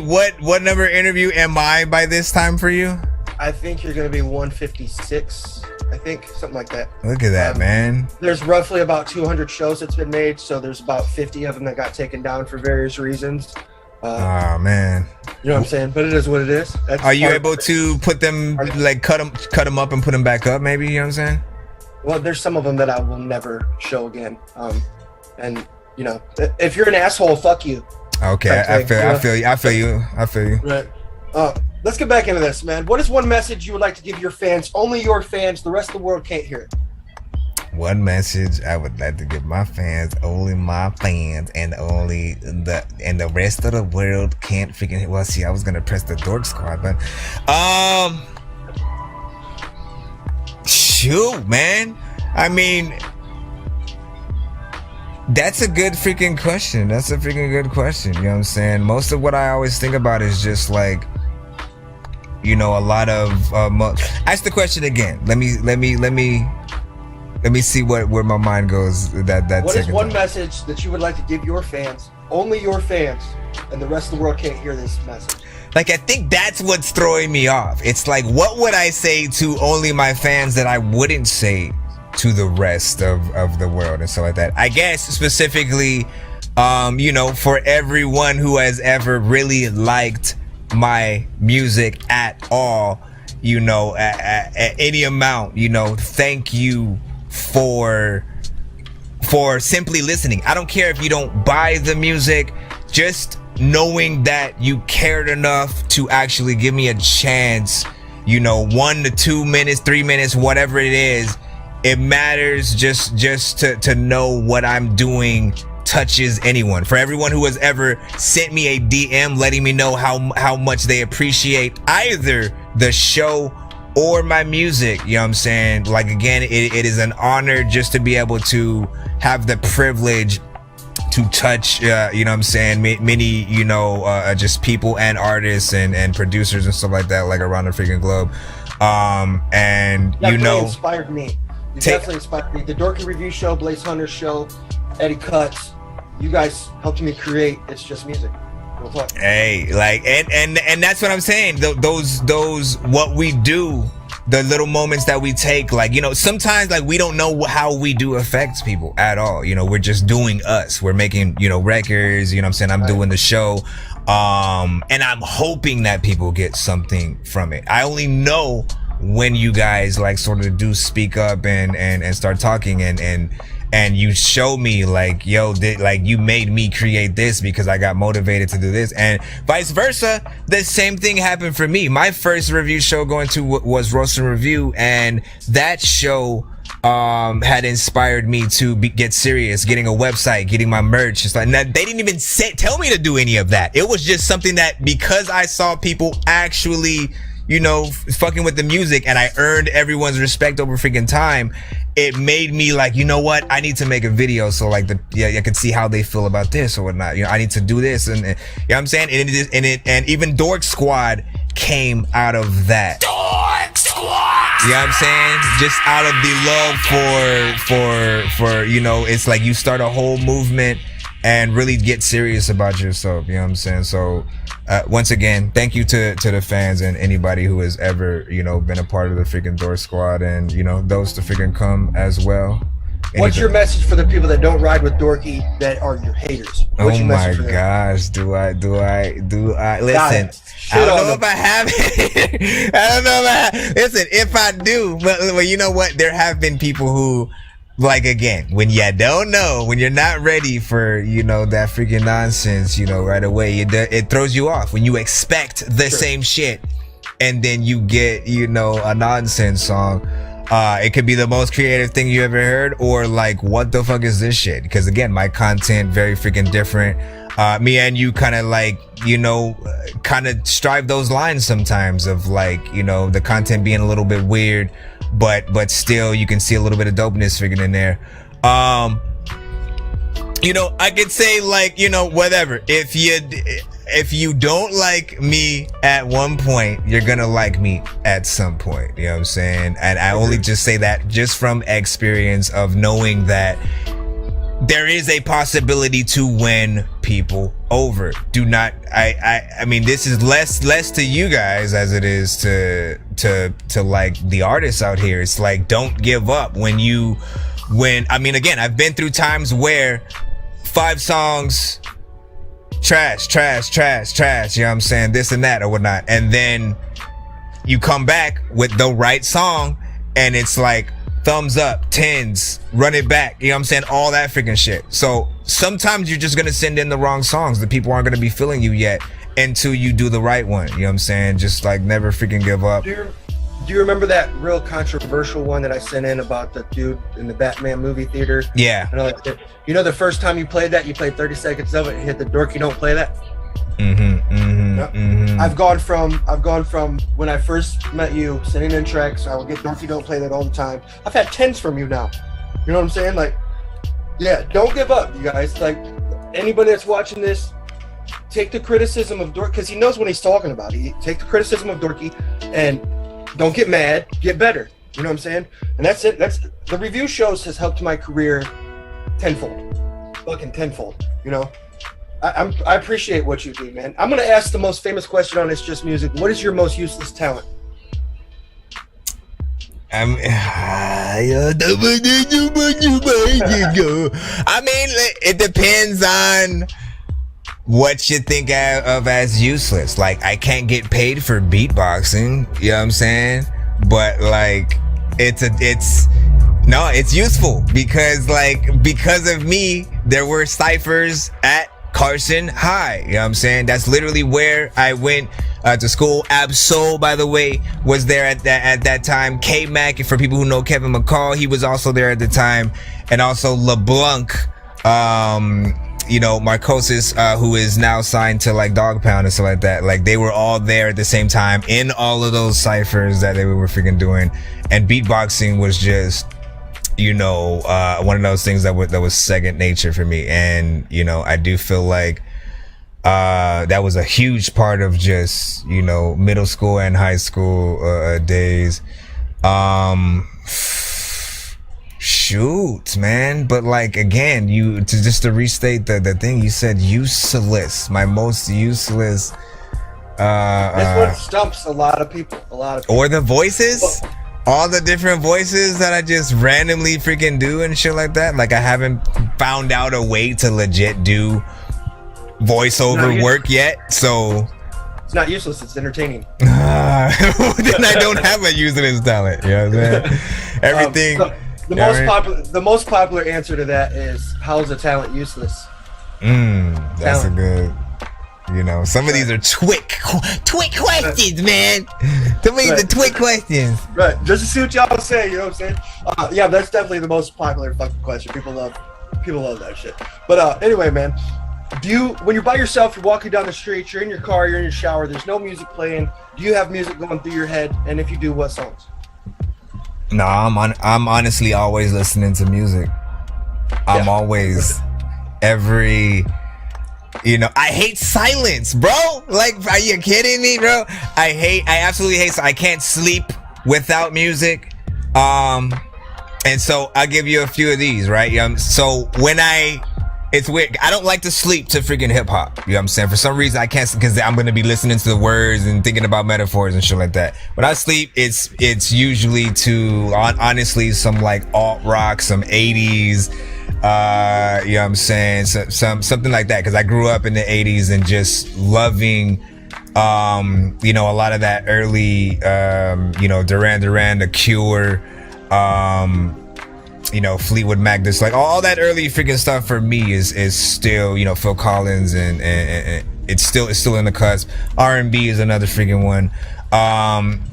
What number interview am I by this time for you? I think you're going to be 156. I think something like that. Look at that, man. There's roughly about 200 shows that's been made, so there's about 50 of them that got taken down for various reasons. Oh man, you know what I'm saying? But it is what it is. Are you able to put them, like cut them up and put them back up? Maybe, you know what I'm saying? well, there's some of them that I will never show again. And you know, if you're an asshole, fuck you. Okay, I feel you. Right. Let's get back into this, man. What is one message you would like to give your fans? Only your fans. The rest of the world can't hear it. One message I would like to give my fans, only my fans, and the rest of the world can't freaking. Well, see, I was gonna press the Dork Squad, but shoot, man. I mean, that's a good freaking question. That's a freaking good question. You know what I'm saying? Most of what I always think about is just like, you know, a lot of. Ask the question again. Let me see where my mind goes. What is one message that you would like to give your fans? Only your fans, and the rest of the world can't hear this message. Like, I think that's what's throwing me off. It's like, what would I say to only my fans that I wouldn't say to the rest of the world and stuff like that? I guess specifically, you know, for everyone who has ever really liked my music at all, you know, at any amount, you know, thank you for simply listening. I don't care if you don't buy the music, just knowing that you cared enough to actually give me a chance, you know, 1 to 2 minutes, 3 minutes, whatever it is. It matters just to know what I'm doing touches anyone. For everyone who has ever sent me a DM letting me know how much they appreciate either the show or my music, you know what I'm saying? Like, again, it is an honor just to be able to have the privilege to touch, you know what I'm saying, many, you know, just people and artists and producers and stuff like that, like around the freaking globe. And that you really know, inspired me. You definitely inspired me. The Dorky Review Show, Blaze Hunter's show, Eddie Cuts, you guys helped me create It's Just Music. Hey, like, and that's what I'm saying. Those what we do, the little moments that we take, like, you know, sometimes like we don't know how we do affects people at all. You know, we're just doing us. We're making, you know, records. You know what I'm saying? I'm doing the show, and I'm hoping that people get something from it. I only know when you guys like sort of do speak up and start talking and you show me like, yo, like you made me create this because I got motivated to do this, and vice versa. The same thing happened for me. My first review show going to was Roast and Review, and that show had inspired me to get serious, getting a website, getting my merch. It's like, they didn't even tell me to do any of that. It was just something that, because I saw people actually, you know, fucking with the music, and I earned everyone's respect over freaking time, it made me like, you know what, I need to make a video so like I can see how they feel about this or whatnot. You know, I need to do this, and you know what I'm saying? And even Dork Squad came out of that. Dork Squad! You know what I'm saying? Just out of the love for you know, it's like you start a whole movement and really get serious about yourself. You know what I'm saying? So once again, thank you to the fans and anybody who has ever, you know, been a part of the freaking Dork Squad, and you know, those to freaking come as well. What's your message for the people that don't ride with Dorky, that are your haters? What's oh my gosh, do I listen? I don't know if I have it. I don't know if I have. Listen, if I do, well, you know what? There have been people who, like, again, when you don't know, when you're not ready for, you know, that freaking nonsense, you know, right away, it throws you off. When you expect the same shit and then you get, you know, a nonsense song, it could be the most creative thing you ever heard, or like, what the fuck is this shit? Because again, my content very freaking different. Me and you kind of like, you know, kind of strive those lines sometimes of like, you know, the content being a little bit weird, but still you can see a little bit of dopeness figured in there. You know, I could say like, you know, whatever, if you don't like me at one point, you're gonna like me at some point. You know what I'm saying? And I only just say that just from experience of knowing that there is a possibility to win people over. Do not, I mean, this is less to you guys as it is to like the artists out here. It's like, don't give up when I mean, again, I've been through times where 5 songs, trash, you know what I'm saying, this and that or whatnot, and then you come back with the right song and it's like thumbs up, 10s, run it back, you know what I'm saying? All that freaking shit. So sometimes you're just gonna send in the wrong songs. The people aren't gonna be feeling you yet until you do the right one. You know what I'm saying? Just like never freaking give up. Do you remember that real controversial one that I sent in about the dude in the Batman movie theater? Yeah. You know, the first time you played that, you played 30 seconds of it, and hit the dorky don't play that. I've gone from when I first met you, sending in tracks. I would get dorky don't play that all the time. I've had 10s from you now. You know what I'm saying? Like, yeah, don't give up, you guys. Like, anybody that's watching this, take the criticism of dorky, because he knows what he's talking about. Take the criticism of dorky and don't get mad, get better. You know what I'm saying? And that's it. That's the review shows has helped my career tenfold, fucking tenfold. You know, I appreciate what you do, man. I'm gonna ask the most famous question on It's Just Music. What is your most useless talent? I mean, it depends on what you think of as useless. Like, I can't get paid for beatboxing, you know what I'm saying? But like, it's useful because of me, there were ciphers at Carson High, you know what I'm saying? That's literally where I went to school. Absol, by the way, was there at that time. K-Mac, for people who know Kevin McCall, he was also there at the time. And also LeBlanc, you know, Marcosis, who is now signed to like Dog Pound and stuff like that. Like, they were all there at the same time in all of those ciphers that they were freaking doing. And beatboxing was just, you know, one of those things that was second nature for me. And, you know, I do feel like that was a huge part of just, you know, middle school and high school days. Shoot, man. But like, again, to restate the thing you said, useless, my most useless. This one stumps a lot of people. Or the voices. All the different voices that I just randomly freaking do and shit like that. Like, I haven't found out a way to legit do voiceover work yet. So it's not useless, it's entertaining. Then I don't have a useless talent. You know what I'm saying? Everything. The most popular answer to that is, how is a talent useless? That's a good. You know, some of these are twit questions, man. Some of these are twit questions. Right, just to see what y'all say, you know what I'm saying? Yeah, that's definitely the most popular fucking question. People love that shit. But anyway, man, when you're by yourself, you're walking down the street, you're in your car, you're in your shower, there's no music playing, do you have music going through your head? And if you do, what songs? No, I'm honestly always listening to music. I'm always you know, I hate silence, bro. Like, are you kidding me, bro? I absolutely hate. I can't sleep without music. And so I'll give you a few of these, right? So it's weird. I don't like to sleep to freaking hip hop. You know what I'm saying? For some reason I can't, because I'm gonna be listening to the words and thinking about metaphors and shit like that. When I sleep, it's usually to honestly some like alt rock, some 80s. You know what I'm saying? Something like that, because I grew up in the 80s and just loving you know, a lot of that early you know, Duran, The Cure, you know, Fleetwood Mac, this like all that early freaking stuff for me is still, you know, Phil Collins and it's still in the cusp. R&B is another freaking one.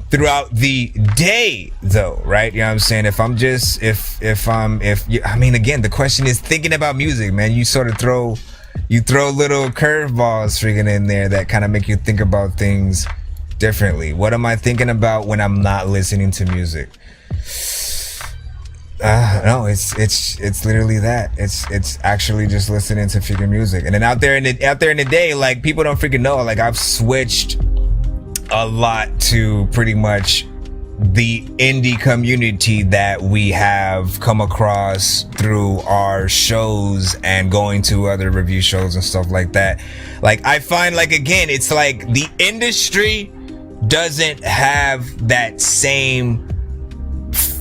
Throughout the day though, right? You know what I'm saying? I mean, again, the question is thinking about music, man. You sort of throw little curveballs freaking in there that kind of make you think about things differently. What am I thinking about when I'm not listening to music? No, it's literally that. It's actually just listening to freaking music. And then out there in the day, like, people don't freaking know, like, I've switched a lot to pretty much the indie community that we have come across through our shows and going to other review shows and stuff like that. Like, I find, like, again, it's like the industry doesn't have that same,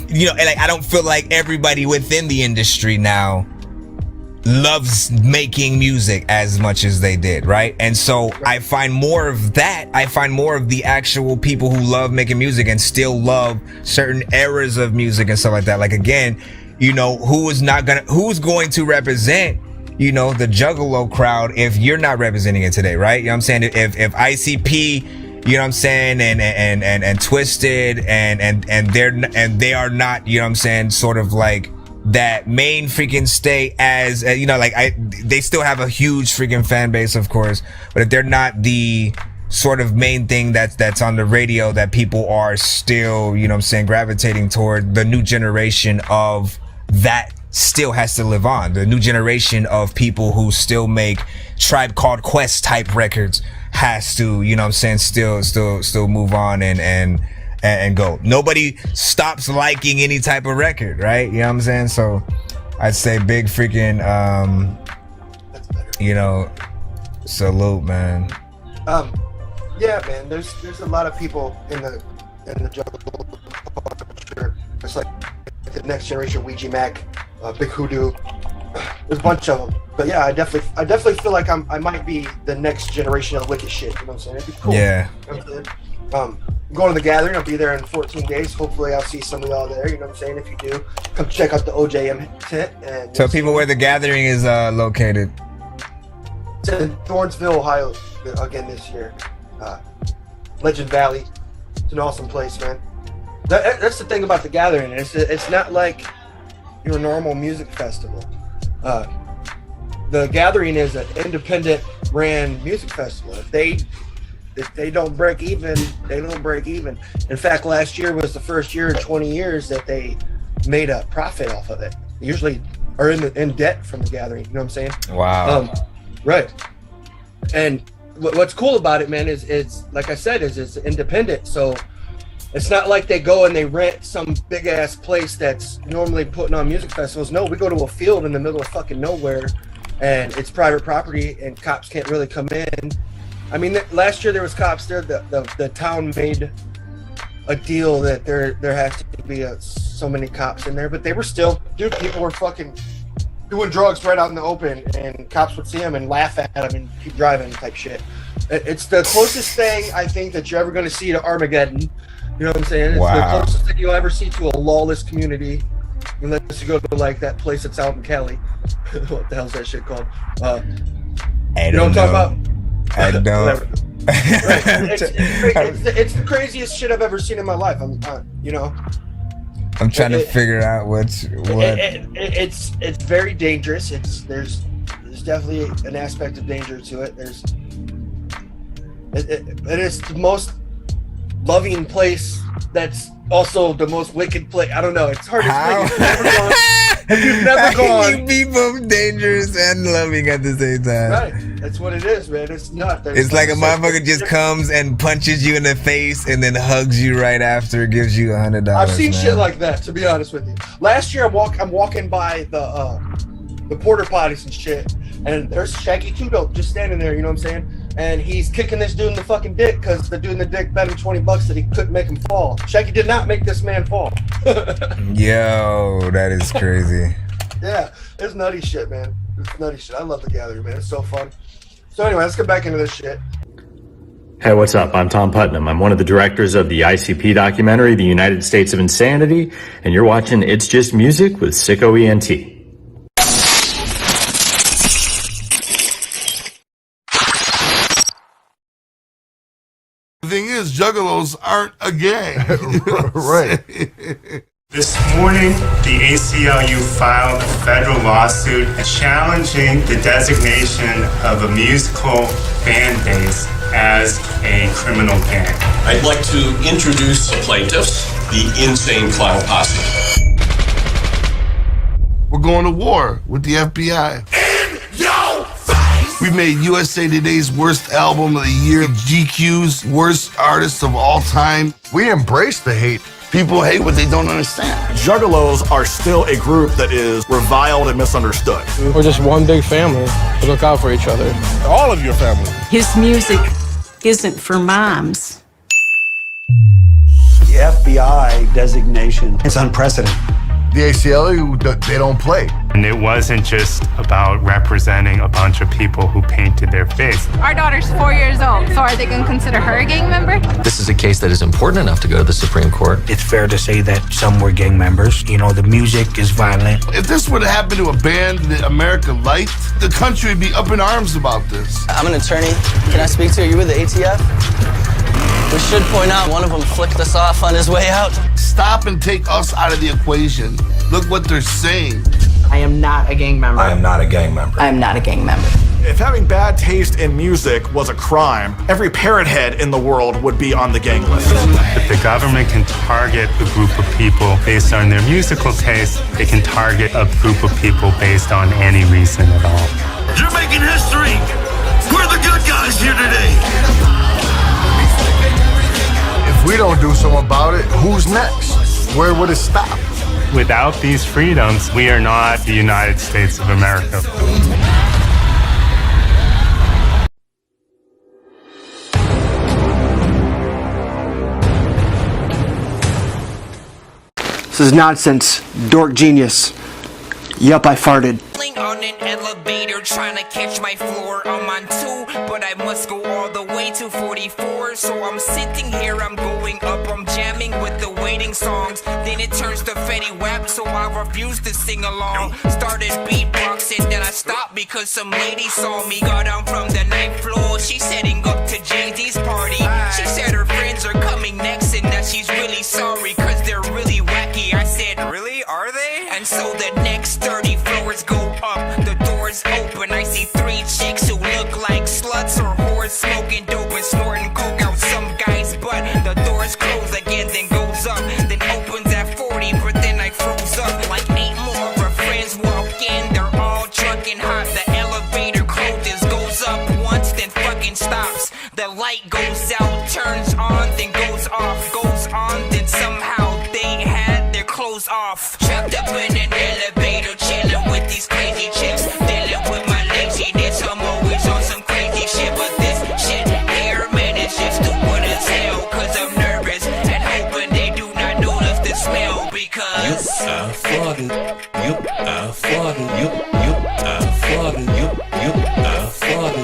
you know, like, I don't feel like everybody within the industry now loves making music as much as they did, right? And so I find more of that. I find more of the actual people who love making music and still love certain eras of music and stuff like that. Like, again, you know, who's going to represent, you know, the Juggalo crowd if you're not representing it today, right? You know what I'm saying? If ICP, you know what I'm saying, and Twisted and they are not, you know what I'm saying, sort of like that main freaking stay as you know, like they still have a huge freaking fan base, of course, but if they're not the sort of main thing that's on the radio that people are still, you know what I'm saying, gravitating toward, the new generation of that still has to live on. The new generation of people who still make Tribe Called Quest type records has to, you know what I'm saying, still move on and go. Nobody stops liking any type of record, right? You know what I'm saying? So I'd say big freaking you know, salute, man. Yeah, man, there's a lot of people in the jungle culture. It's like the next generation, Ouija Mac, Big Hoodoo. There's a bunch of them. But yeah, I definitely feel like I might be the next generation of wicked shit. You know what I'm saying? It'd be cool. Yeah. You know I'm going to the gathering. I'll be there in 14 days. Hopefully, I'll see some of y'all there. You know what I'm saying? If you do, come check out the OJM tent. And tell people where the gathering is located. It's in Thornsville, Ohio, again this year. Legend Valley. It's an awesome place, man. That's the thing about the gathering. It's not like your normal music festival. The gathering is an independent ran music festival. If they don't break even, they don't break even. In fact, last year was the first year in 20 years that they made a profit off of it. They usually are in debt from the gathering. You know what I'm saying? Wow. Right. And what's cool about it, man, is like I said, is it's independent. So it's not like they go and they rent some big ass place that's normally putting on music festivals. No, we go to a field in the middle of fucking nowhere, and it's private property, and cops can't really come in. I mean, last year there was cops there. The town made a deal that there has to be so many cops in there, but they were still, dude, people were fucking doing drugs right out in the open, and cops would see them and laugh at them and keep driving type shit. It's the closest thing I think that you're ever going to see to Armageddon. You know what I'm saying? It's the closest thing you'll ever see to a lawless community, unless you go to like that place that's out in Cali. What the hell's that shit called? I you know what I'm talking about? I don't. It's the craziest shit I've ever seen in my life. You know. I'm trying to figure out what. It's very dangerous. There's definitely an aspect of danger to it. It is the most loving place. That's also the most wicked place. I don't know. It's hard to explain. If you've never gone, you be both dangerous and loving at the same time. Right. That's what it is, man. It's not. It's like a motherfucker just comes and punches you in the face and then hugs you right after, gives you $100. I've seen shit like that, to be honest with you. Last year, I'm walking by the porta potties and shit, and there's Shaggy 2 Dope just standing there. You know what I'm saying? And he's kicking this dude in the fucking dick because the dude in the dick bet him $20 that he couldn't make him fall. Shaggy did not make this man fall. Yo, that is crazy. Yeah, it's nutty shit, man. It's nutty shit. I love the gathering, man. It's so fun. So anyway, let's get back into this shit. Hey, what's up? I'm Tom Putnam. I'm one of the directors of the ICP documentary, The United States of Insanity, and you're watching It's Just Music with SicKKo ENT. The thing is, juggalos aren't a gang. Right. This morning, the ACLU filed a federal lawsuit challenging the designation of a musical fan base as a criminal gang. I'd like to introduce the plaintiffs, the Insane Clown Posse. We're going to war with the FBI. We made USA Today's worst album of the year, GQ's worst artist of all time. We embrace the hate. People hate what they don't understand. Juggalos are still a group that is reviled and misunderstood. We're just one big family. We look out for each other. All of your family. His music isn't for moms. The FBI designation is unprecedented. The ACLU, they don't play. And it wasn't just about representing a bunch of people who painted their face. Our daughter's 4 years old, so are they going to consider her a gang member? This is a case that is important enough to go to the Supreme Court. It's fair to say that some were gang members. You know, the music is violent. If this would have happened to a band that America liked, the country would be up in arms about this. I'm an attorney. Can I speak to you? You with the ATF? We should point out one of them flicked us off on his way out. Stop and take us out of the equation. Look what they're saying. I am not a gang member. I am not a gang member. I am not a gang member. If having bad taste in music was a crime, every parrot head in the world would be on the gang list. If the government can target a group of people based on their musical taste, they can target a group of people based on any reason at all. You're making history. We're the good guys here today. If we don't do something about it, who's next? Where would it stop? Without these freedoms, we are not the United States of America. This is nonsense. Dork genius. Yup, I farted. On an elevator trying to catch my floor. I'm on 2, but I must go all the way to 44. So I'm sitting here, I'm going up, I'm jamming with the waiting songs. Then it turns to Fetty Wap, so I refuse to sing along. Started beatboxing, then I stopped because some lady saw me. Got down from the 9th floor, she's setting up to Jay-Z's party. She said her friends are coming next and that she's really sorry cause they're really wacky. I said, really? Are they? And so the next 30 floors go up, the doors open. I see 3 chicks who look like sluts or whores, smoking dope and snorting coke out some guy's butt. The doors close again, then goes up, then opens at 40, but then I froze up. Like 8 more of her friends walk in, they're all drunk and hot. The elevator closes, goes up once, then fucking stops. The light goes out, turns on, then goes off, goes on, then somehow they had their clothes off. Trapped up in an elevator, chilling with these crazy chicks, dealing with my laziness. I'm always on some crazy shit, but this shit here, man, it's just too good as hell. Cause I'm nervous and hoping they do not notice the smell. Because I farted, I farted, I farted, I farted, I farted,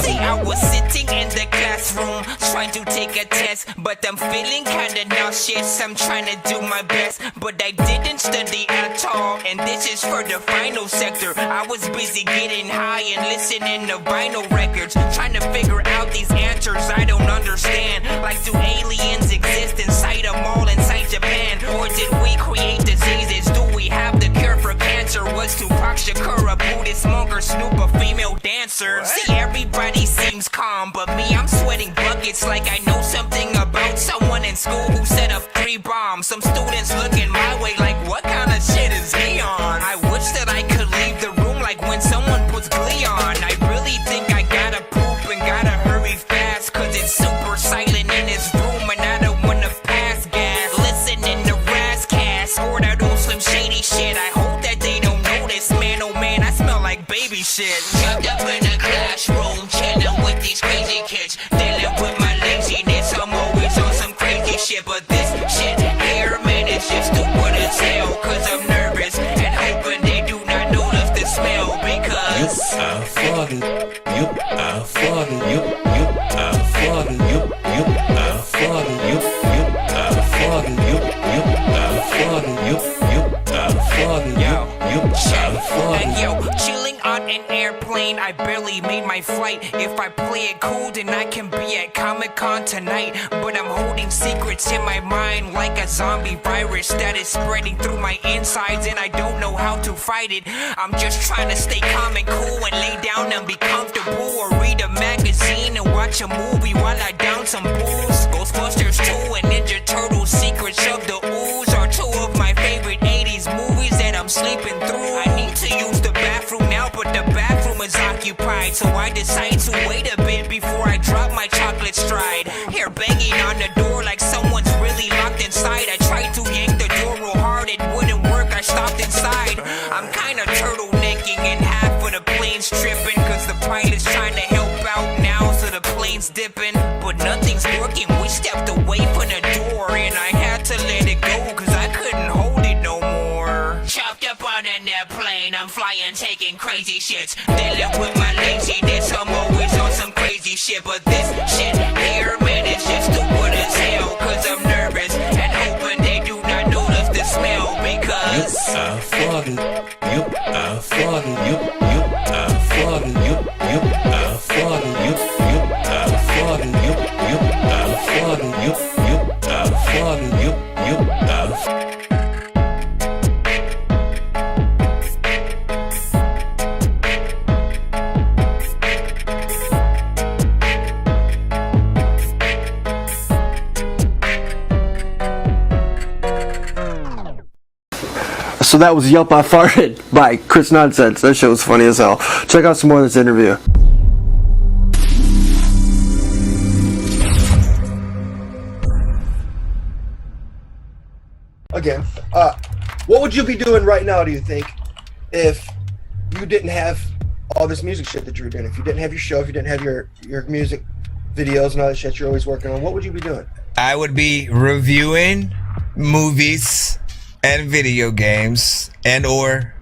see, I was sitting in the classroom trying to take a test, but I'm feeling kinda nauseous. I'm trying to do my best, but I didn't study at all. And this is for the final sector. I was busy getting high and listening to vinyl records, trying to figure out these answers I don't understand. Like, do aliens exist inside a mall inside Japan? Or did we create diseases? Do we have the cure for cancer? Was Tupac Shakur a Buddhist monk or Snoop a female dancer? See, everybody seems calm, but me, I'm sweating buckets like I know something about someone in school who set up 3 bombs. Some students looking my way like, what kind of shit is he on? I wish that I could leave the room like when someone puts Glee on. I really think I gotta poop and gotta hurry fast, cause it's super silent in this room and I don't wanna pass gas. Listening to Razzcast or that old Slim Shady shit. I hope that they don't notice, man, oh man, I smell like baby shit. Jumped up in the classroom, chilling with these crazy kids, dealing with my laziness. I'm always on some crazy shit, but this shit here, man, it's just too good as hell. Cause I'm nervous and hoping they do not notice the smell. Because I farted, I farted, I farted, I farted, I farted, and yo, chilling on an airplane, I barely made my flight. If I play it cool, then I can be at Comic-Con tonight. But I'm holding secrets in my mind like a zombie virus that is spreading through my insides, and I don't know how to fight it. I'm just trying to stay calm and cool and lay down and be comfortable, or read a magazine and watch a movie while I down some booze. Ghostbusters 2 and Ninja Turtles Secrets of the Ooze are 2 of my favorite 80s movies that I'm sleeping through. I need to use the bathroom now, but the bathroom is occupied, so I decide to wait a bit before I drop my chocolate stride. Here banging on the door like someone's really locked inside. I tried to yank the door real hard, it wouldn't work, I stopped inside. I'm kinda turtlenecking and half of the plane's tripping, cause the pilot's trying to help out now, so the plane's dipping. But but nothing's working. We stepped away from the door and I had to let it go, cause I couldn't hold it no more. Chopped up on an airplane, I'm flying, taking crazy shits. Dealing with my laziness, I'm always on some crazy shit. But this shit here, man, it's just the wood as hell. Cause I'm nervous and hoping they do not notice the smell. Because I farted, you, I farted, you, I farted, you, I farted, you, I farted, you, I farted, you, I farted, you, I farted. So that was Yelp I Farted by Chris Nonsenze. That shit was funny as hell. Check out some more of this interview. Again, what would you be doing right now, do you think, if you didn't have all this music shit that you were doing? If you didn't have your show, if you didn't have your music videos and all that shit you're always working on, what would you be doing? I would be reviewing movies and video games, and or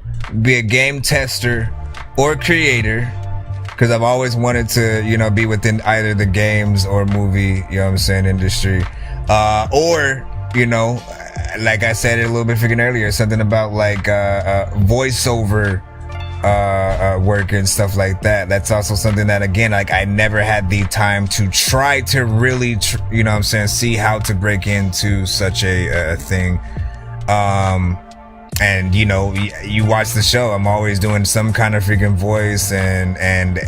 be a game tester or creator, because I've always wanted to, you know, be within either the games or movie, you know what I'm saying, industry, or, you know, like I said it a little bit freaking earlier, something about like voiceover work and stuff like that. That's also something that, again, like I never had the time to try to really you know what I'm saying, see how to break into such a thing. And you know, you watch the show, I'm always doing some kind of freaking voice, and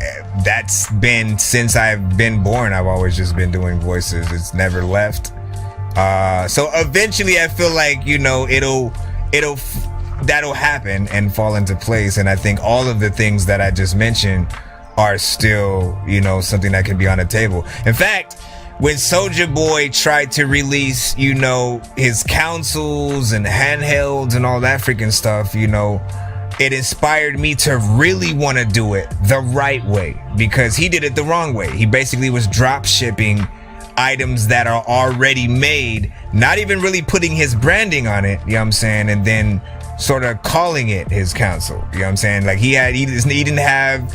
that's been since I've been born. I've always just been doing voices. It's never left. So eventually I feel like, you know, that'll happen and fall into place. And I think all of the things that I just mentioned are still, you know, something that can be on the table. In fact, when Soulja Boy tried to release, you know, his consoles and handhelds and all that freaking stuff, you know, it inspired me to really want to do it the right way, because he did it the wrong way. He basically was drop shipping items that are already made, not even really putting his branding on it, you know what I'm saying, and then sort of calling it his console, you know what I'm saying? Like he didn't have,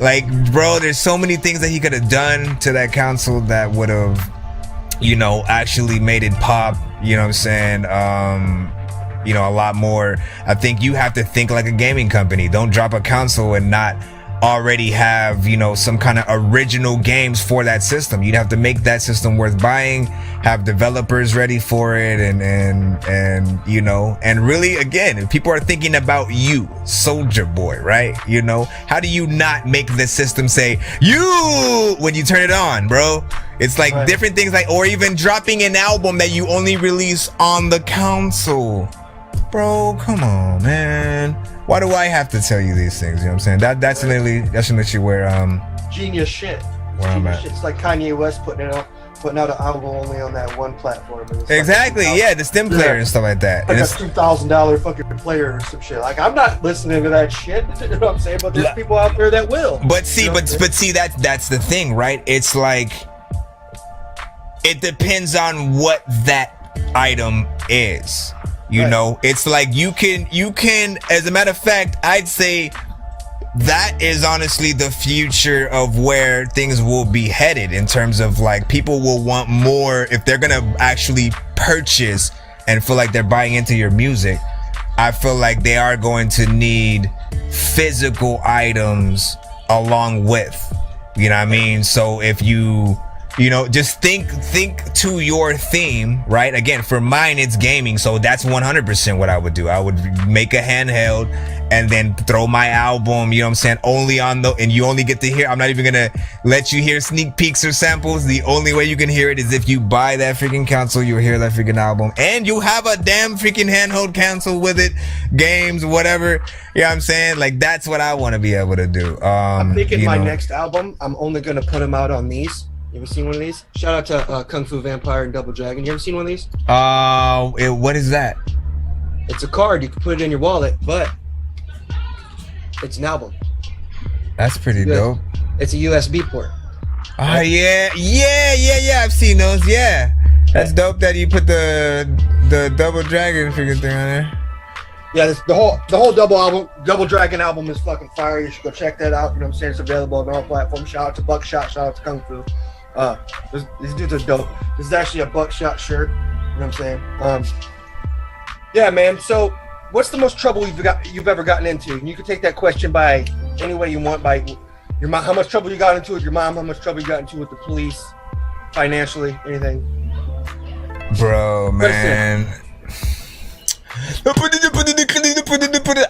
like, bro, there's so many things that he could have done to that console that would have, you know, actually made it pop, you know what I'm saying, you know, a lot more. I think you have to think like a gaming company. Don't drop a console and not already have, you know, some kind of original games for that system. You'd have to make that system worth buying, have developers ready for it, and you know, and really, again, if people are thinking about you, Soulja Boy, right? You know, how do you not make the system say you when you turn it on, bro? It's like right. Different things, like, or even dropping an album that you only release on the console. Bro, come on, man. Why do I have to tell you these things? You know what I'm saying? That's literally where genius shit. Where I'm at. It's like Kanye West putting out an album only on that one platform. Exactly, like yeah, the stem player and stuff like that. Like a $2,000 fucking player or some shit. Like, I'm not listening to that shit. You know what I'm saying? But there's people out there that will. But see, you know but see, that's the thing, right? It's like, it depends on what that item is. You know, it's like you can, as a matter of fact, I'd say that is honestly the future of where things will be headed, in terms of like, people will want more if they're gonna actually purchase and feel like they're buying into your music. I feel like they are going to need physical items along with, you know what I mean? So if you know, just think to your theme, right? Again, for mine, it's gaming, so that's 100% what I would do. I would make a handheld and then throw my album, you know what I'm saying, only on and you only get to hear, I'm not even gonna let you hear sneak peeks or samples. The only way you can hear it is if you buy that freaking console, you'll hear that freaking album, and you have a damn freaking handheld console with it, games, whatever, you know what I'm saying? Like, that's what I want to be able to do. I'm thinking my next album, I'm only gonna put them out on these. You ever seen one of these? Shout out to Kung Fu Vampire and Double Dragon. You ever seen one of these? What is that? It's a card. You can put it in your wallet, but it's an album. That's pretty dope. It's a USB port. Oh yeah. I've seen those. Yeah, that's dope that you put the Double Dragon figure thing on there. Yeah, the whole Double Dragon album is fucking fire. You should go check that out. You know what I'm saying? It's available on all platforms. Shout out to Buckshot. Shout out to Kung Fu. These dudes are dope. This is actually a Buckshot shirt. You know what I'm saying? Yeah, man. So, what's the most trouble you've ever gotten into? And you can take that question by any way you want. By your mom, how much trouble you got into with your mom? How much trouble you got into with the police? Financially, anything? Bro, man.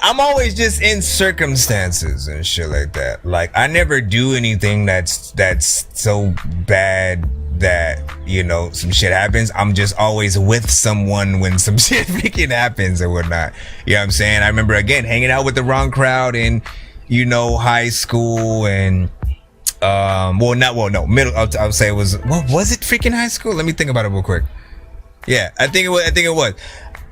I'm always just in circumstances and shit like that. Like, I never do anything that's so bad that, you know, some shit happens. I'm just always with someone when some shit freaking happens or whatnot. You know what I'm saying? I remember, again, hanging out with the wrong crowd in, you know, high school and middle. I'll say it was, what was it, freaking high school? Let me think about it real quick. Yeah, I think it was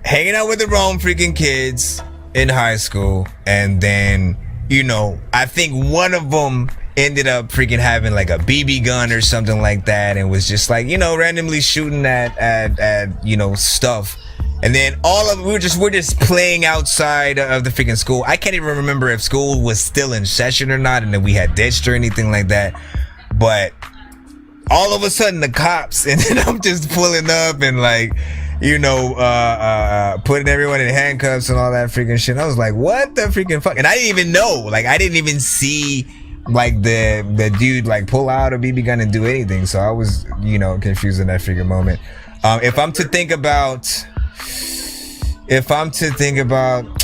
hanging out with the wrong freaking kids in high school, and then, you know, I think one of them ended up freaking having like a BB gun or something like that, and was just like, you know, randomly shooting at you know, stuff. And then we're just playing outside of the freaking school. I can't even remember if school was still in session or not, and then we had ditched or anything like that. But all of a sudden the cops, and then I'm just pulling up and like, you know, putting everyone in handcuffs and all that freaking shit. I was like, what the freaking fuck? And I didn't even know, like, I didn't even see like the dude like pull out a BB gun and do anything. So I was, you know, confused in that freaking moment. If I'm to think about,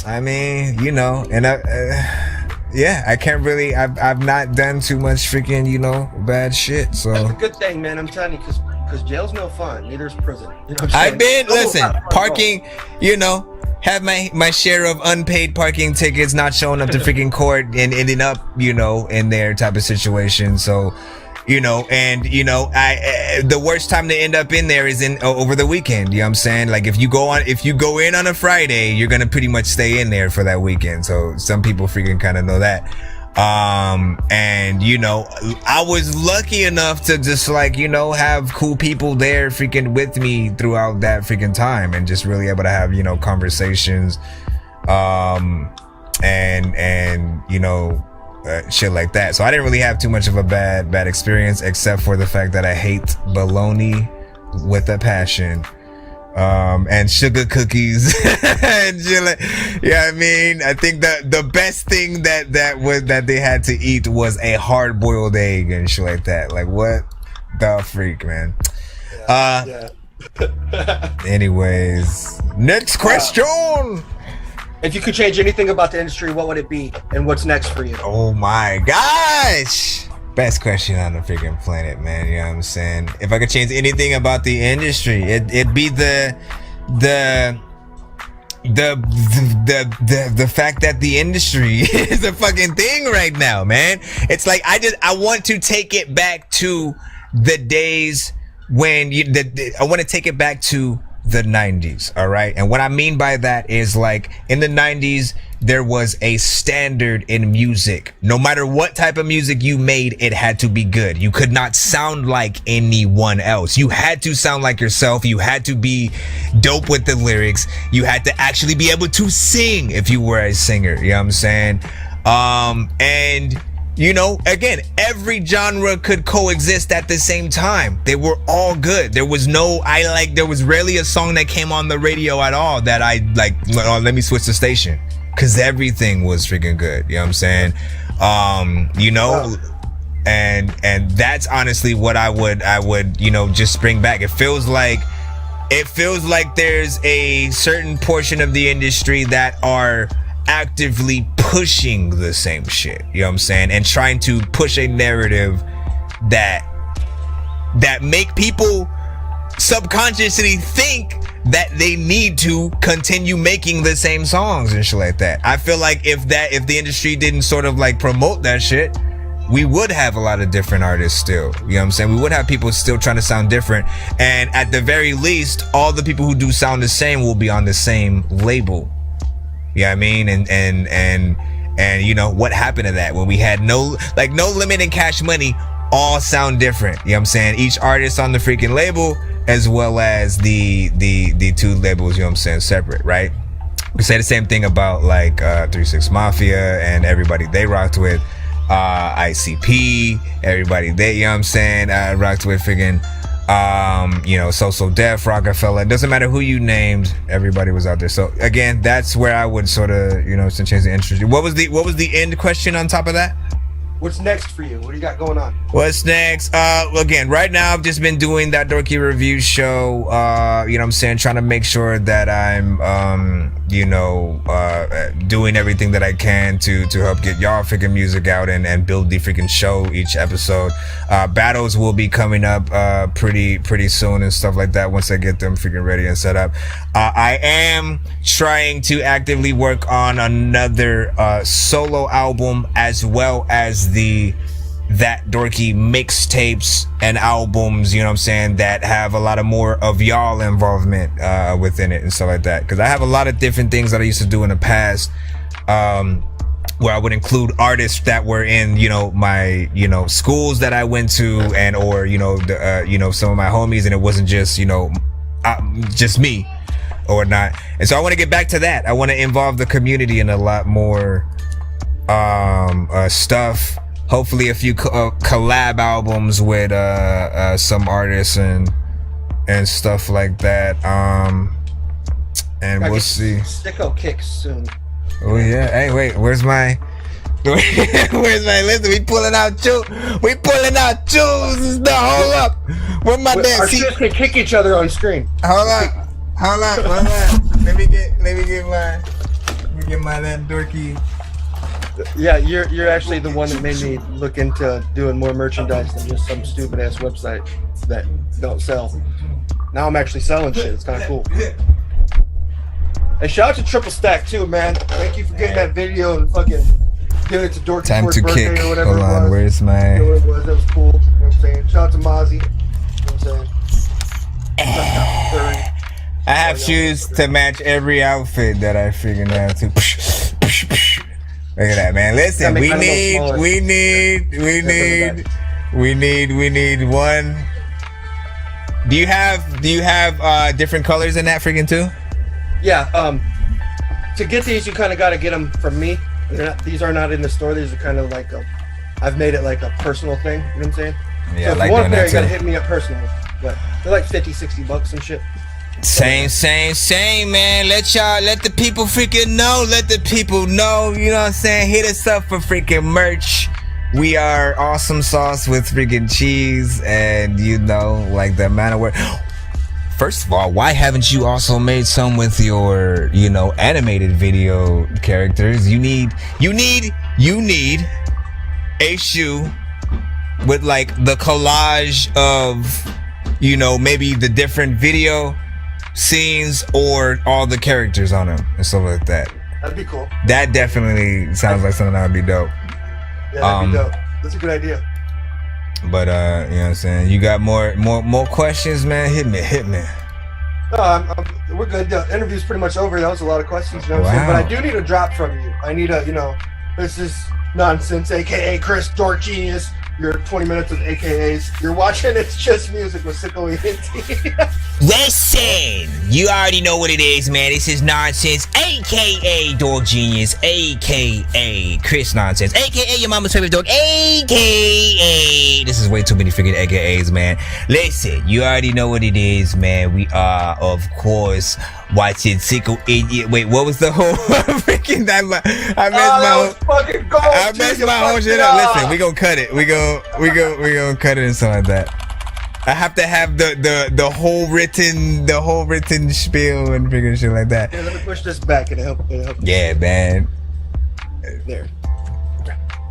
I mean, you know, and yeah, I can't really, I've not done too much freaking, you know, bad shit. So that's a good thing, man. I'm telling you, because jail's no fun. Neither is prison. You know what I've been, listen, parking, you know, have my share of unpaid parking tickets, not showing up to freaking court and ending up, you know, in their type of situation. So, you know, and, you know, the worst time to end up in there is over the weekend. You know what I'm saying? Like, if you go in on a Friday, you're gonna pretty much stay in there for that weekend. So some people freaking kind of know that. And, you know, I was lucky enough to just, like, you know, have cool people there freaking with me throughout that freaking time, and just really able to have, you know, conversations, and you know, shit like that. So I didn't really have too much of a bad experience, except for the fact that I hate bologna with a passion, and sugar cookies and shit like, yeah, I mean, I think that the best thing that they had to eat was a hard-boiled egg and shit like that. Like, what the freak, man? Anyways, next question. If you could change anything about the industry, what would it be, and what's next for you? Oh my gosh, best question on the freaking planet, man. You know what I'm saying? If I could change anything about the industry, it'd be the fact that the industry is a fucking thing right now, man. It's like I want to take it back to the days when I want to take it back to the 90s. All right, and what I mean by that is, like, in the 90s there was a standard in music. No matter what type of music you made, it had to be good. You could not sound like anyone else. You had to sound like yourself. You had to be dope with the lyrics. You had to actually be able to sing if you were a singer. You know what I'm saying? And, you know, again, every genre could coexist at the same time. They were all good. There was there was rarely a song that came on the radio at all that I like, oh, let me switch the station, because everything was freaking good. You know what I'm saying? You know, and that's honestly what I would, you know, just bring back. It feels like there's a certain portion of the industry that are actively pushing the same shit, you know what I'm saying, and trying to push a narrative that make people subconsciously think that they need to continue making the same songs and shit like that. I feel like if the industry didn't sort of like promote that shit, we would have a lot of different artists still. You know what I'm saying? We would have people still trying to sound different, and at the very least, all the people who do sound the same will be on the same label. You know what I mean? And you know what happened to that when we had no limit in Cash Money? all sound different. You know what I'm saying? Each artist on the freaking label, as well as the two labels, you know what I'm saying, separate, right? We say the same thing about like 3 6 Mafia and everybody they rocked with, ICP, everybody they, you know what I'm saying, rocked with freaking you know, So Def, Rockefeller. Doesn't matter who you named, everybody was out there. So again, that's where I would sort of, you know, to change the interest. What was the end question on top of that? What's next for you? What do you got going on? What's next? Again, right now I've just been doing that Dorky Review Show. You know what I'm saying? Trying to make sure that I'm, you know, doing everything that I can to help get y'all freaking music out and build the freaking show each episode. Battles will be coming up pretty soon and stuff like that once I get them freaking ready and set up. I am trying to actively work on another solo album, as well as the That Dorky mixtapes and albums, you know what I'm saying, that have a lot of more of y'all involvement within it and stuff like that. Because I have a lot of different things that I used to do in the past, where I would include artists that were in, you know, my, you know, schools that I went to, and or, you know, the you know, some of my homies, and it wasn't just, you know, just me or not. And so I want to get back to that. I want to involve the community in a lot more stuff. Hopefully a few collab albums with some artists and stuff like that. And we'll see. SicKKo kicks soon. Oh yeah. Hey, wait. Where's my listen? We pulling out shoes. No, hold up. Where my damn Our shoes can kick each other on screen. Hold on. Let me get my that dorky. Yeah, you're actually the one that made me look into doing more merchandise than just some stupid ass website that don't sell. Now I'm actually selling shit. It's kind of cool. And shout out to Triple Stack too, man. Thank you for getting that video and fucking giving it to Dorky Time for his to birthday kick. or whatever Hold it on, was. where's my? You know what it was? That was cool. You know what I'm saying? Shout out to Mozzie. You know what I'm saying? I have shoes to match every outfit that I figured out too. Look at that, man. Listen, we need one. Do you have different colors in that freaking too? Yeah. To get these, you kind of got to get them from me. These are not in the store. These are kind of like I've made it like a personal thing. You know what I'm saying? Yeah, so if like you want doing there, that you got to too. hit me up personally. But they're like $50-$60 and shit. Same, man. Let the people freaking know. Let the people know. You know what I'm saying? Hit us up for freaking merch. We are awesome sauce with freaking cheese, and you know, like the amount of work. First of all, why haven't you also made some with your, you know, animated video characters? You need a shoe with like the collage of, you know, maybe the different video scenes or all the characters on them and stuff like that. That'd be cool. That definitely sounds like something that would be dope. Yeah, that'd be dope. That's a good idea. But you know what I'm saying? You got more questions, man? Hit me. No, we're good. The interview's pretty much over. That was a lot of questions, you know what I'm saying? But I do need a drop from you. I need a, you know, this is Nonsense, aka Chris Dork Genius. Your 20 minutes of AKAs. You're watching It's Just Music with SicKKo ENT. Listen, you already know what it is, man. This is Nonsense, aka Dork Genius, aka Chris Nonsenze, aka your mama's favorite dog, aka this is way too many freaking AKAs, man. Listen, you already know what it is, man. We are, of course, watching SicKKo ENT. Wait, what was the whole freaking I messed my whole shit up. Listen, we gonna cut it. We gonna cut it and something like that. I have to have the whole written spiel and freaking shit like that. Yeah, let me push this back and help. Yeah, man.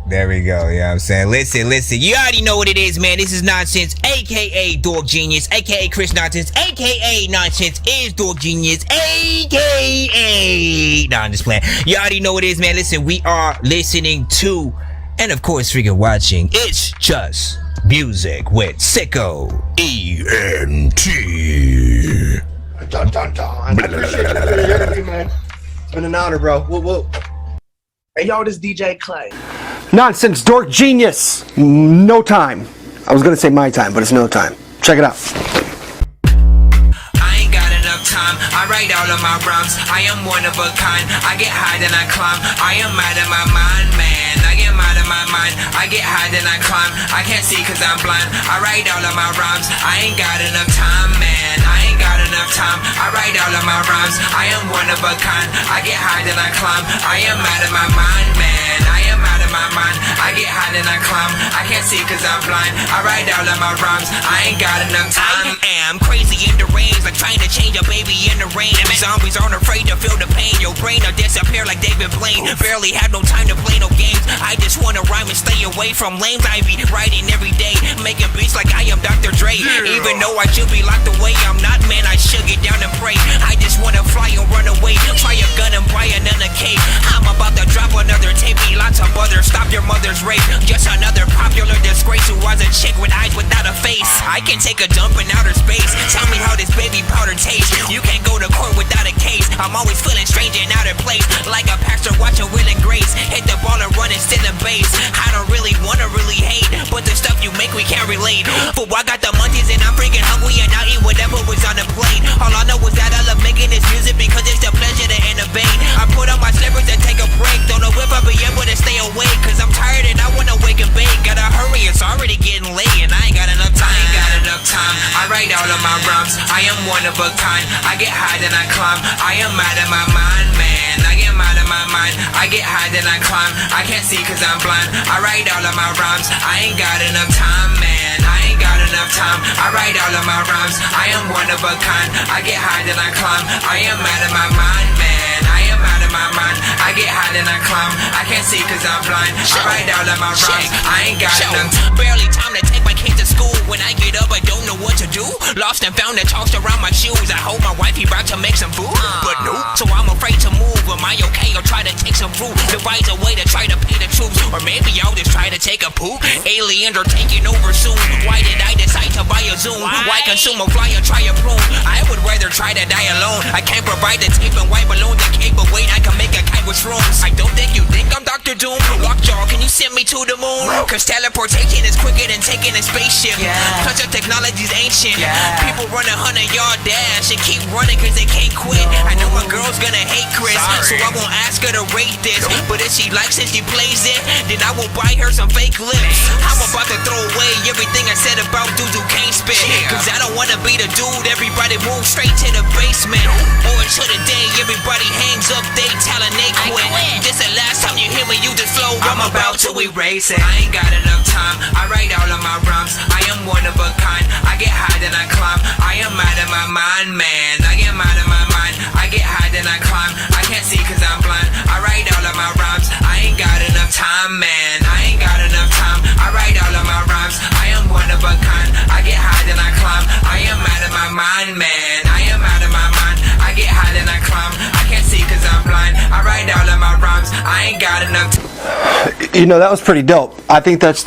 There we go. You know what I'm saying? Listen. You already know what it is, man. This is Nonsense, aka Dork Genius, aka Chris Nonsenze, aka Nonsense is Dork Genius, aka Nah, I'm just playing. You already know what it is, man. Listen, we are listening to, and of course, freaking watching, It's Just Music with SicKKo ENT. Dun, dun, dun. I appreciate you for the interview, man. It's been an honor, bro. Whoa. Hey, y'all, this DJ Clay. Nonsense, Dork Genius. No time. I was gonna say my time, but it's no time. Check it out. I ain't got enough time. I write all of my rhymes. I am one of a kind. I get high then I climb. I am out of my mind, man. I get out of my mind. I get high then I climb. I can't see cause I'm blind. I write all of my rhymes. I ain't got enough time, man. I ain't got enough time. I write all of my rhymes. I am one of a kind. I get high then I climb. I am out of my mind, man. I am out of my mind. I get high then I climb. I can't see cause I'm blind. I write all of my rhymes. I ain't got enough time. I am crazy in the range, like trying to change a baby in the rain. Zombies aren't afraid to feel the pain. Your brain will disappear like David Blaine. Barely have no time to play no games. I just wanna rhyme and stay away from lames. I be writing every day, making beats like I am Dr. Dre. Even though I should be locked away, I'm not, man. I should get down and pray. I just wanna fly and run away. Try a gun and buy another cave. I'm about to drop another tape. Eat lots of butter, stop your mother's rape. Just another popular disgrace who was a chick with eyes without a face. I can take a dump in outer space. Tell me how this baby powder tastes. You can't go to court without a case. I'm always feeling strange and out of place, like a pastor watching Will and Grace. Hit the ball and run instead of base. I don't really wanna really hate, but the stuff you make we can't relate. For I got the munchies and I'm freaking hungry and I eat whatever was on the plate. All I know is that I love making this music because it's the pleasure to innovate. I put on my slippers and take a break. Don't know if I'll be able to stay awake, cause I'm tired and I wanna wake and bake. Gotta hurry, it's already getting late and I ain't got enough time. I ain't got enough time. I write all of my rhymes. I am one of a kind. I get high then I climb. I am out of my mind, man. I get out of my mind. I get high then I climb. I can't see cause I'm blind. I write all of my rhymes. I ain't got enough time, man. I ain't got enough time. I write all of my rhymes. I am one of a kind. I get high then I climb. I am out of my mind, man. I am out of my mind. I get high then I climb. I can't see cause I'm blind. I write all of my rhymes. I ain't got enough. Barely time to take my kids to school. When I get up I don't know what to do. Lost and found and tossed around my shoes. I hope my wifey about to make some food, but nope. So I'm afraid to move. Am I okay or try to take some fruit? Devise a way to try to pay the troops, or maybe I'll just try to take a poop. Aliens are taking over soon. Why did I decide to buy a Zoom? Why consume a fly or try a plume? I would rather try to die alone. I can't provide the tape and white balloons and cape, but wait, I can make a kite with shrooms. I don't think you think I'm Dr. Doom. Lockjaw, can you send me to the moon? Cause teleportation is quicker than taking a spaceship. Plus the technology's ancient. People run 100-yard dash and keep running cause they can't quit. I know my girl's gonna hate Chris, so I won't ask her to rate this. But if she likes it, she plays it, then I will buy her some fake lips. I'm about to throw away everything I said about dudes who can't spit, cause I don't wanna be the dude everybody moves straight to the basement. Or until the day everybody hangs up they talent they quit. This the last time you hear me use this flow, I'm about to erase it. I ain't got enough time. I write all of my rhymes. I am one of a kind. I get high then I climb. I am out of my mind, man. I get out of my mind. I get high then I climb. I can't see cause I'm blind. I write all of my rhymes. I ain't got enough time, man. I ain't got enough time. I write all of my rhymes. I am one of a kind. I get high then I climb. I am out of my mind, man. I am out of my mind. I get high then I climb. I can't see cause I'm blind. I write all of my rhymes. I ain't got enough time. You know, that was pretty dope. I think that's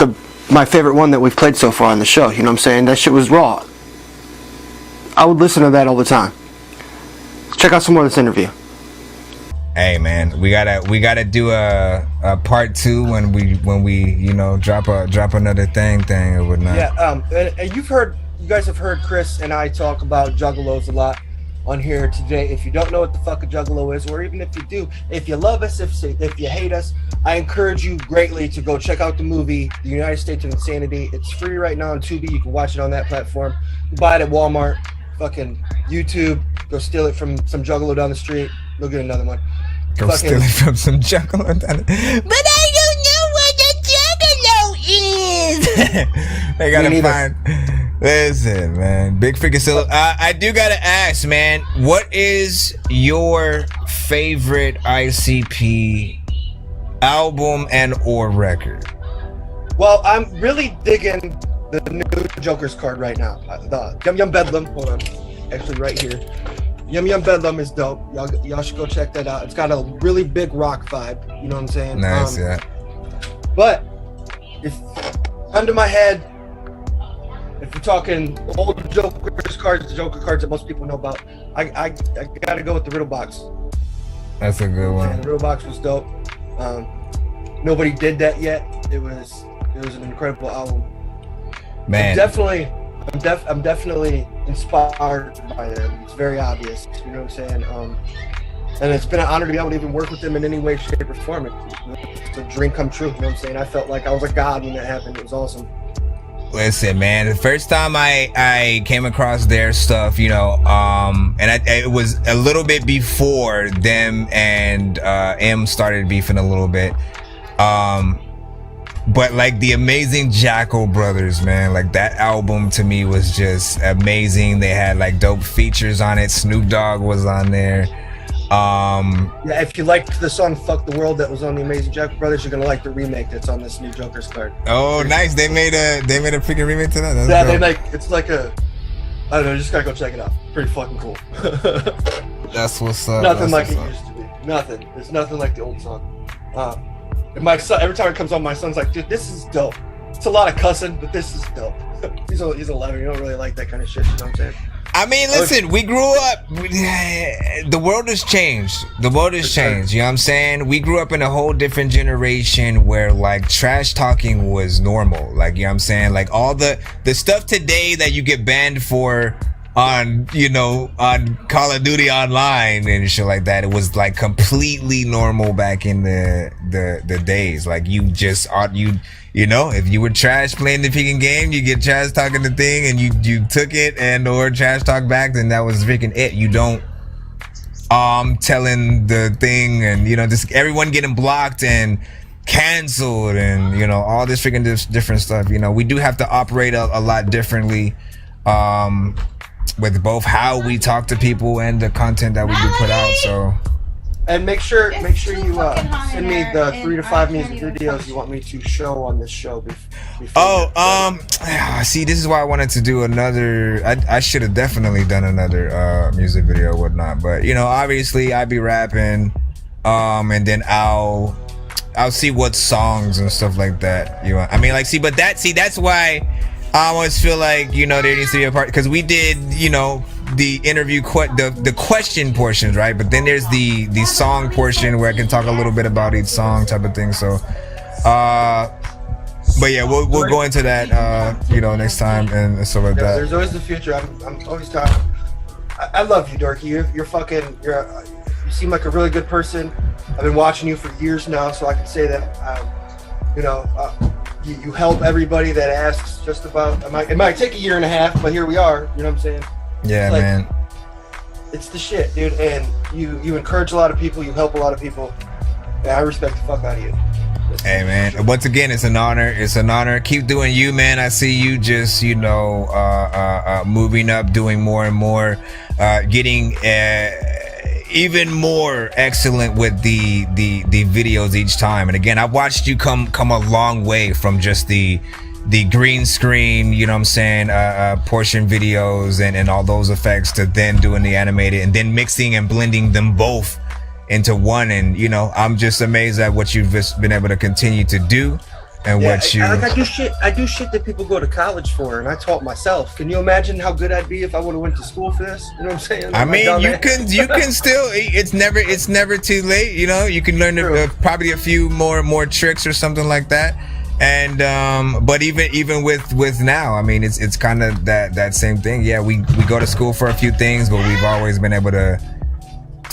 my favorite one that we've played so far on the show. You know what I'm saying? That shit was raw. I would listen to that all the time. Check out some more of this interview. Hey man, we gotta do a part 2 when we you know drop another thing or whatnot. Yeah, and you guys have heard Chris and I talk about juggalos a lot on here today. If you don't know what the fuck a juggalo is, or even if you do, if you love us, if you hate us, I encourage you greatly to go check out the movie The United States of Insanity. It's free right now on Tubi. You can watch it on that platform. You buy it at Walmart, fucking YouTube. Go steal it from some juggalo down the street. Go get another one. Go steal it from some juggalo down the... But I don't know what a juggalo is. They gotta find... Listen, man. Big figure still. I do gotta ask, man. What is your favorite ICP album and or record? Well, I'm really digging the new Joker's card right now. The Yum Yum Bedlam. Hold on. Actually, right here. Yum Yum Bedlam is dope. Y'all should go check that out. It's got a really big rock vibe. You know what I'm saying? Nice, yeah. But if under my head, if we're talking old Joker's cards, the Joker cards that most people know about, I gotta go with the Riddle Box. That's a good one. The Riddle Box was dope. Nobody did that yet. It was an incredible album. Man. I'm definitely inspired by them. It's very obvious. You know what I'm saying? And it's been an honor to be able to even work with them in any way, shape, or form. It's a dream come true. You know what I'm saying? I felt like I was a god when that happened. It was awesome. Listen, man, the first time I came across their stuff, you know, and it was a little bit before them and M started beefing a little bit. But like the amazing Jackal Brothers, man, like that album to me was just amazing. They had like dope features on it. Snoop Dogg was on there. Yeah, if you liked the song "Fuck the World" that was on the Amazing Jackal Brothers, you're gonna like the remake that's on this new Joker's card. Oh, nice! They made a freaking remake to that. That's yeah, dope. they make it's like a, I don't know, you just gotta go check it out. Pretty fucking cool. That's what's up. Nothing like it used to be. Nothing. It's nothing like the old song. And my son, every time it comes on, my son's like, "Dude, this is dope." It's a lot of cussing, but this is dope. He's 11. You don't really like that kind of shit. You know what I'm saying? I mean, listen, we grew up, the world has changed. The world has changed, you know what I'm saying? We grew up in a whole different generation where like trash talking was normal. Like, you know what I'm saying? Like all the stuff today that you get banned for on, you know, on Call of Duty Online and shit like that, it was like completely normal back in the days. Like you just are, you know, if you were trash playing the freaking game, you get trash talking the thing and you took it and or trash talk back, then that was freaking it. You don't telling the thing and, you know, just everyone getting blocked and canceled and, you know, all this freaking different stuff. You know, we do have to operate a lot differently with both how we talk to people and the content that we do put out. So. And make sure you send me the 3 to 5 music videos you want me to show on this show. See, this is why I wanted to do another. I should have definitely done another music video or whatnot. But you know, obviously I be rapping, and then I'll see what songs and stuff like that you want. I mean, like, that's why I always feel like, you know, there needs to be a part, because we did, you know, the interview the question portions, right? But then there's the song portion where I can talk a little bit about each song type of thing. So but yeah, we'll go into that you know, next time and stuff like that. There's always the future. I'm always talking. I love you, Dorky. You seem like a really good person. I've been watching you for years now, so I can say that you know, you help everybody that asks. Just about. It might take a year and a half, but here we are. You know what I'm saying? Yeah, like, man. It's the shit, dude. And you encourage a lot of people. You help a lot of people. And I respect the fuck out of you. Hey, man. Once again, it's an honor. It's an honor. Keep doing you, man. I see you just, you know, moving up, doing more and more, getting even more excellent with the videos each time. And again, I've watched you come a long way from just the green screen, you know what I'm saying, portion videos and all those effects to then doing the animated and then mixing and blending them both into one. And, you know, I'm just amazed at what you've just been able to continue to do and what you... I do shit that people go to college for, and I taught myself. Can you imagine how good I'd be if I would have went to school for this? You know what I'm saying? Like, I mean, you can still, it's never too late, you know, you can learn probably a few more tricks or something like that. And but even with now, I mean, it's kind of that same thing. Yeah, we go to school for a few things, but we've always been able to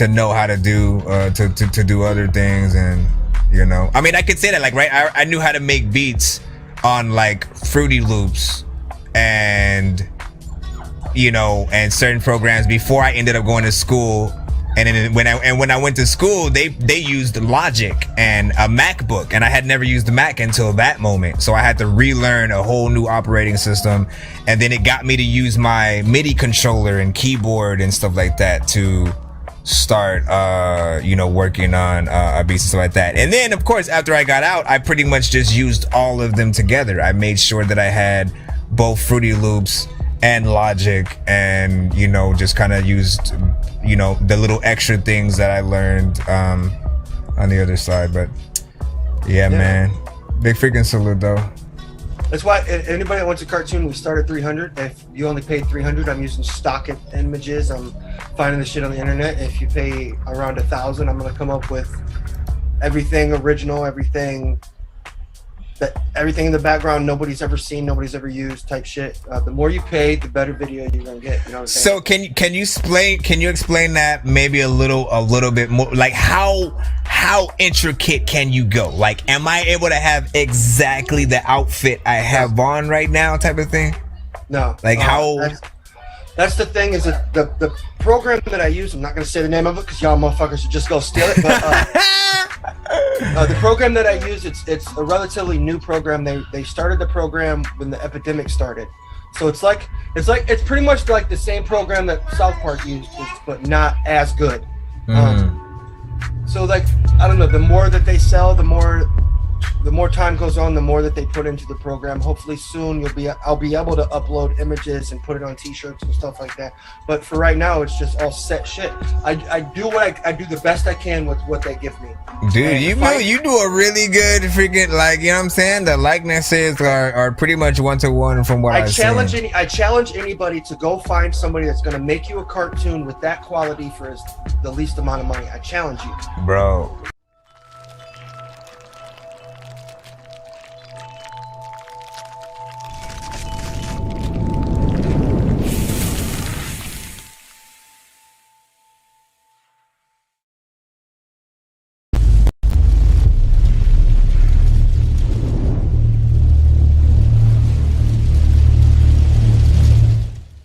know how to do to do other things. And, you know, I mean, I could say that, like, right, I knew how to make beats on like Fruity Loops and, you know, and certain programs before I ended up going to school. And then when I went to school, they used Logic and a MacBook, and I had never used the Mac until that moment. So I had to relearn a whole new operating system, and then it got me to use my MIDI controller and keyboard and stuff like that to start, you know, working on beats and stuff like that. And then, of course, after I got out, I pretty much just used all of them together. I made sure that I had both Fruity Loops and Logic, and, you know, just kind of used, you know, the little extra things that I learned on the other side. But yeah, man, big freaking salute though. That's why anybody that wants a cartoon, we start at 300. If you only paid 300, I'm using stock images. I'm finding the shit on the internet. If you pay around 1,000, I'm gonna come up with everything original, everything that everything in the background nobody's ever seen, nobody's ever used type shit. The more you pay, the better video you're gonna get. You know what I'm saying? So can you explain that maybe a little bit more? Like how intricate can you go? Like, am I able to have exactly the outfit I have on right now, type of thing? No. Like how? That's the thing, is that the program that I use, I'm not going to say the name of it because y'all motherfuckers should just go steal it, but the program that I use, it's a relatively new program. They started the program when the epidemic started. So it's pretty much like the same program that South Park used, but not as good. So like, I don't know, the more that they sell, the more time goes on, the more that they put into the program. Hopefully soon I'll be able to upload images and put it on t-shirts and stuff like that. But for right now, it's just all set shit. I do the best I can with what they give me. Dude, you do a really good freaking, like, you know what I'm saying? The likenesses are pretty much 1-to-1 from what I've seen. I challenge anybody to go find somebody that's gonna make you a cartoon with that quality for the least amount of money. I challenge you. Bro.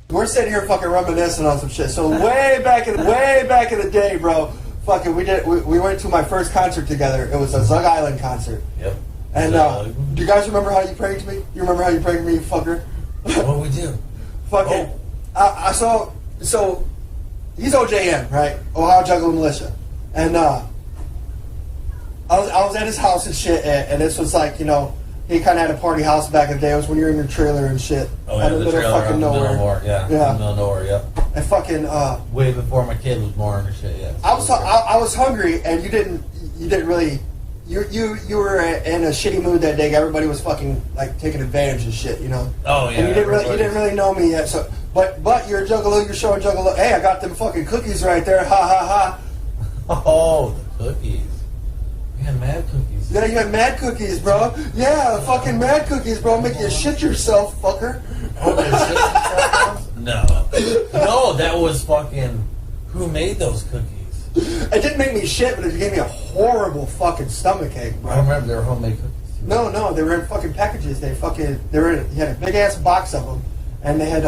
We're sitting here fucking reminiscing on some shit. So way back in the day, bro, fucking we went to my first concert together. It was a Zug Island concert. Yep. And do you guys remember how you pranked me? You remember how you pranked me, fucker? What we do? Fucking, I saw. So he's OJM, right? Ohio Juggalo Militia, and I was at his house and shit, and this was like, you know, he kind of had a party house back in the day. It was when you were in your trailer and shit. Oh, yeah, the trailer fucking nowhere. Yeah. Middle of nowhere, yeah. And fucking way before my kid was born and shit, yeah. I was hungry, and you didn't really. You were in a shitty mood that day. Everybody was fucking like taking advantage of shit, you know. Oh yeah. And you didn't really know me yet. So, but you're a juggalo. You're showing juggalo. Hey, I got them fucking cookies right there. Ha ha ha. Oh, the cookies. We had mad cookies. Yeah, you had mad cookies, bro. Yeah, fucking mad cookies, bro. Make you shit yourself, fucker. No, that was fucking. Who made those cookies? It didn't make me shit, but it gave me a horrible fucking stomachache, bro. I remember they were homemade cookies. No, they were in fucking packages. You had a big ass box of them, and they had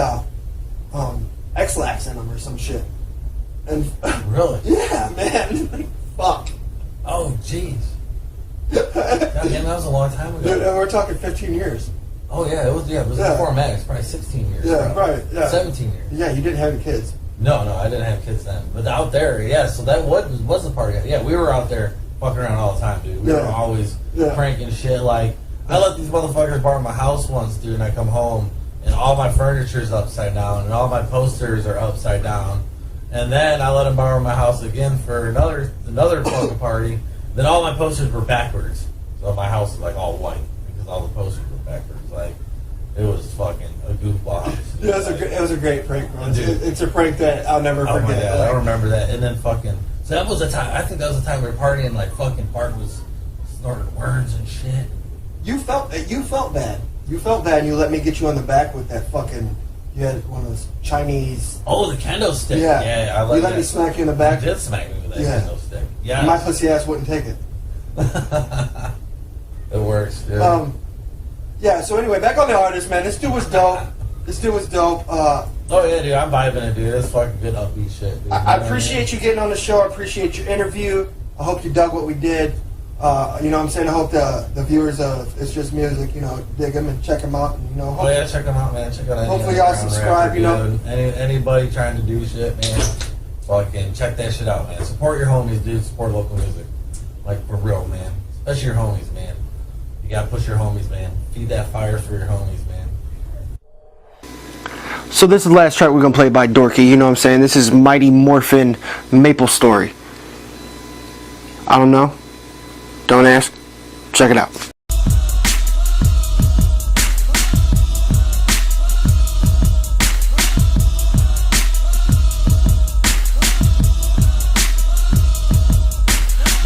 X-Lax in them or some shit. And really? Yeah, man. Fuck. Oh, jeez. Goddamn, that was a long time ago. Dude, we're talking 15 years. Oh yeah, it was before Max, probably 16 years. Yeah, right. Yeah. 17 years. Yeah, you didn't have any kids. No, I didn't have kids then. But out there, yeah, so that was the party. Yeah, we were out there fucking around all the time, dude. We were always pranking shit. Like, I let these motherfuckers borrow my house once, dude, and I come home, and all my furniture's upside down, and all my posters are upside down. And then I let them borrow my house again for another fucking party. Then all my posters were backwards. So my house is like all white because all the posters were backwards. Like, it was fucking a goofball. Yeah, it was a great prank, bro. It's a prank that I'll never forget. Oh my God, I remember that. And then fucking, so that was the time. I think that was the time we were partying. Like fucking Bart was snorting words and shit. You felt bad. You felt bad. And you let me get you on the back with that fucking. You had one of those Chinese. Oh, the kendo stick. Yeah, I like you let me smack you in the back. You did smack me with that kendo stick. Yeah, my pussy ass wouldn't take it. It works, dude. Yeah, so anyway, back on the artist, man. This dude was dope. Oh yeah, dude, I'm vibing it, dude. That's fucking good upbeat shit, dude. I appreciate you getting on the show. I appreciate your interview. I hope you dug what we did. You know what I'm saying? I hope the viewers of It's Just Music, you know, dig them and check them out. And, you know, oh yeah, check them out, man. Check out hopefully y'all subscribe, you know. Anybody trying to do shit, man, fucking check that shit out, man. Support your homies, dude. Support local music. Like, for real, man. Especially your homies, man. You gotta push your homies, man. Feed that fire for your homies, man. So this is the last track we're gonna play by Dorky, you know what I'm saying? This is Mighty Morphin Maple Story. I don't know. Don't ask. Check it out.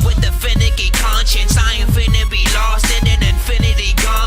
With a finicky conscience, I am finna be lost in an infinity gone.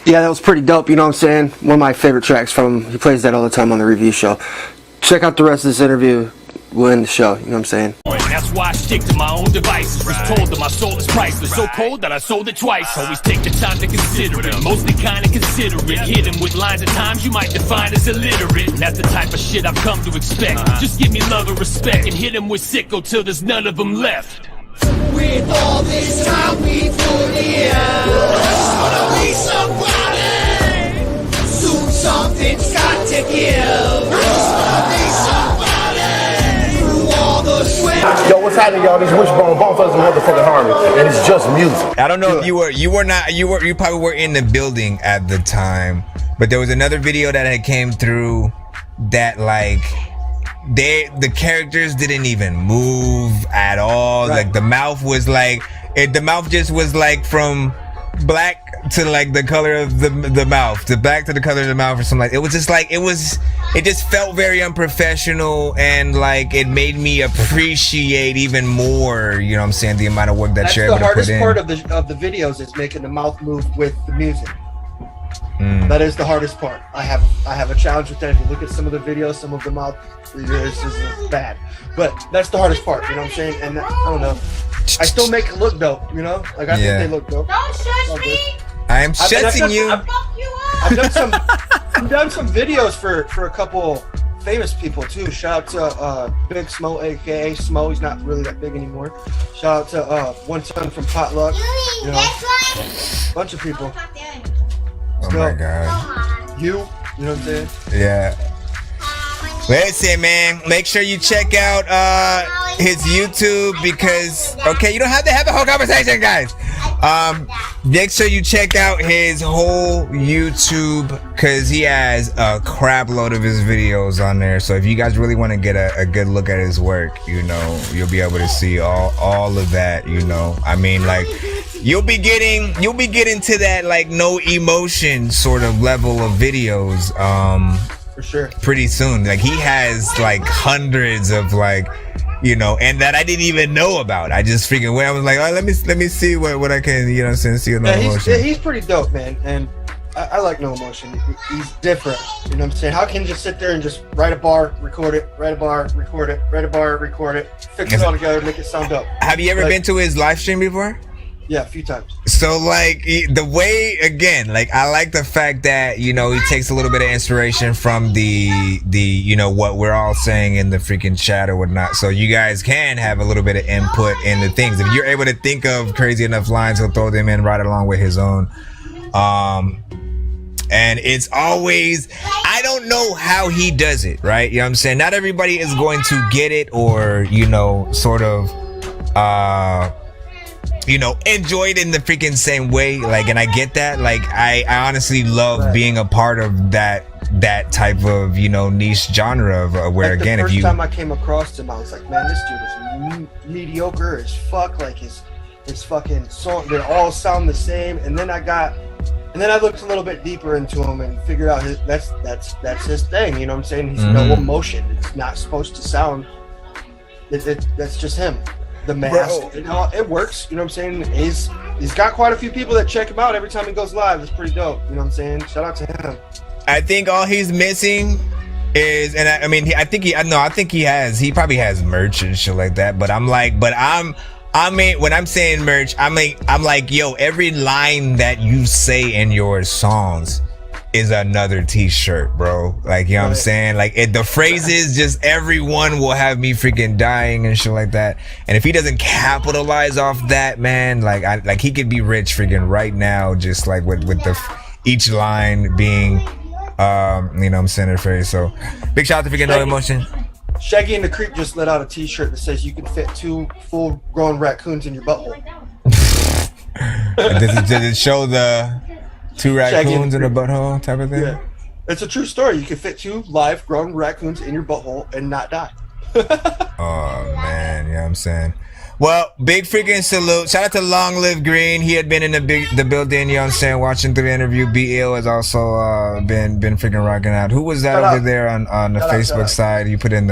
Yeah, that was pretty dope, you know what I'm saying? One of my favorite tracks from him. He plays that all the time on the review show. Check out the rest of this interview. We'll end the show, you know what I'm saying? That's why I stick to my own devices. Was told that my soul is priceless. So cold that I sold it twice. Always take the time to consider it. Mostly kinda considerate. Hit him with lines at times you might define as illiterate. That's the type of shit I've come to expect. Just give me love and respect. And hit him with SicKKo till there's none of them left. With all this time we put in, just wanna be somebody. Soon something's got to give. Just wanna be somebody. Through all the sweat. Yo, what's happening, y'all? This is Wishbone, both of us in motherfucking Harmony, and it's just music. I don't know if you probably were in the building at the time, but there was another video that had came through that like the characters didn't even move at all. Right. Like the mouth was like the mouth just was like from black to like the color of the mouth, to black to the color of the mouth or something like it was just like it just felt very unprofessional, and like it made me appreciate even more, you know what I'm saying, the amount of work that you're able to put in. That's the hardest part of the videos is making the mouth move with the music. That is the hardest part. I have a challenge with that. If you look at some of the videos, some of the mouth this is bad, but that's the hardest part, you know what I'm saying? And I don't know, I still make it look dope, you know, like I think they look dope. Don't shush me. I am shutting you. I've done some videos for a couple famous people too. Shout out to Big Smo, aka Smo. He's not really that big anymore. Shout out to One Ton from Potluck. You know, bunch of people. Oh my god. You know what I'm saying? Yeah. Listen, man, make sure you check out his YouTube because you don't have to have the whole conversation, guys. Make sure you check out his whole YouTube because he has a crap load of his videos on there. So if you guys really want to get a good look at his work, you know, you'll be able to see all of that, you know. I mean, like you'll be getting to that like no emotion sort of level of videos for sure pretty soon. Like he has like hundreds of like, you know, and that I didn't even know about. I just freaking went. I was like, oh, let me see what I can, you know, see with no emotion. He's pretty dope, man, and I like No Emotion. He's different, you know what I'm saying? How can you just sit there and just write a bar, record it, write a bar, record it, write a bar, record it, fix it all together, make it sound dope? Have you ever been to his live stream before? Yeah, a few times. So like the way, again, like I like the fact that, you know, he takes a little bit of inspiration from the you know, what we're all saying in the freaking chat or whatnot. So you guys can have a little bit of input in the things. If you're able to think of crazy enough lines, he'll throw them in right along with his own. And it's always, I don't know how he does it, right? You know what I'm saying? Not everybody is going to get it or, you know, sort of you know, enjoy it in the freaking same way. Like, and I get that. Like, I honestly love being a part of that type of, you know, niche genre of where, like, again, if you. The first time I came across him, I was like, man, this dude is mediocre as fuck. Like his fucking song, they all sound the same. And then I looked a little bit deeper into him and figured out that's his thing. You know what I'm saying? He's no emotion. It's not supposed to sound. That's just him. The mask, you know, it works. You know what I'm saying? He's got quite a few people that check him out every time he goes live. It's pretty dope. You know what I'm saying? Shout out to him. I think all he's missing is, and I mean, I think he probably has merch and shit like that. But I'm like, I mean, when I'm saying merch, I'm like, yo, every line that you say in your songs is another t-shirt, bro. Like, you know what I'm saying? Like, the phrases, just everyone will have me freaking dying and shit like that. And if he doesn't capitalize off that, man, like he could be rich freaking right now, just like with each line being, you know what I'm saying, a phrase. So, big shout out to freaking No Emotion. Shaggy and the Creep just let out a t-shirt that says you can fit 2 full-grown raccoons in your butthole. Does it show the 2 raccoons in a butthole type of thing? Yeah. It's a true story. You can fit 2 live grown raccoons in your butthole and not die. Oh man, you know what I'm saying? Well, big freaking salute. Shout out to Long Live Green. He had been in the building, you know what I'm saying, watching through the interview. B.Ill has also been freaking rocking out. Who was that over there on the Facebook side? You put in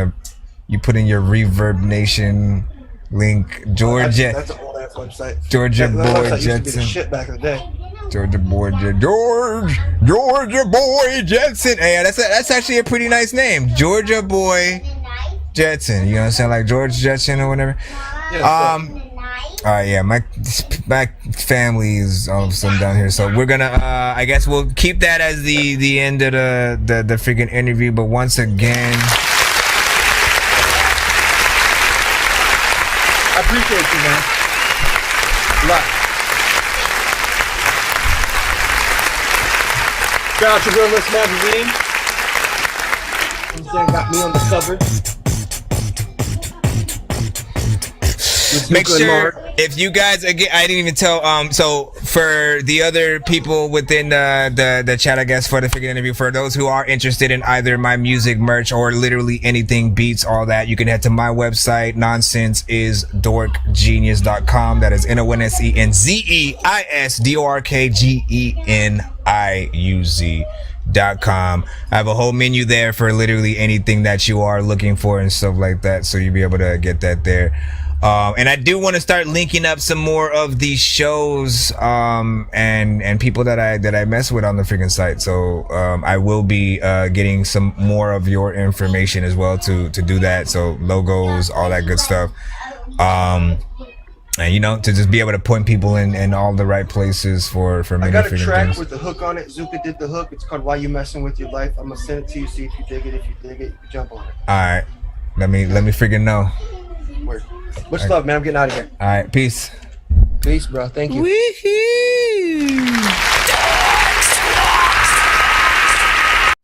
your Reverb Nation link. Georgia. That's an old ass website. Georgia Boy Jetson. Jetson. Shit back in the day. Georgia boy Jetson. Hey, that's actually a pretty nice name, Georgia boy Jetson. You know what I'm saying, like George Jetson or whatever. All right, yeah, my family is all of a sudden down here, so we're gonna I guess we'll keep that as the end of the freaking interview. But once again, I appreciate you, man. A lot. Shout out to Realness Magazine. Got me on the cover. Make sure if you guys again, I didn't even tell. So for the other people within the chat, I guess for the freaking interview, for those who are interested in either my music, merch, or literally anything, beats, all that, you can head to my website. nonsenseisdorkgenius.com. That is nonsenseisdorkgenius.com. I have a whole menu there for literally anything that you are looking for and stuff like that, so you'll be able to get that there. And I do want to start linking up some more of these shows and people that I mess with on the freaking site. So I will be getting some more of your information as well to do that. So logos, all that good stuff. And you know, to just be able to point people in all the right places for many. I got a freaking track things. with the hook on it. Zuka did the hook. It's called "Why You Messing With Your Life." I'm gonna send it to you. See if you dig it. If you dig it, you can jump on it. All right, let me freaking know. Word. Much love, man. I'm getting out of here. All right, peace. Peace, bro. Thank you.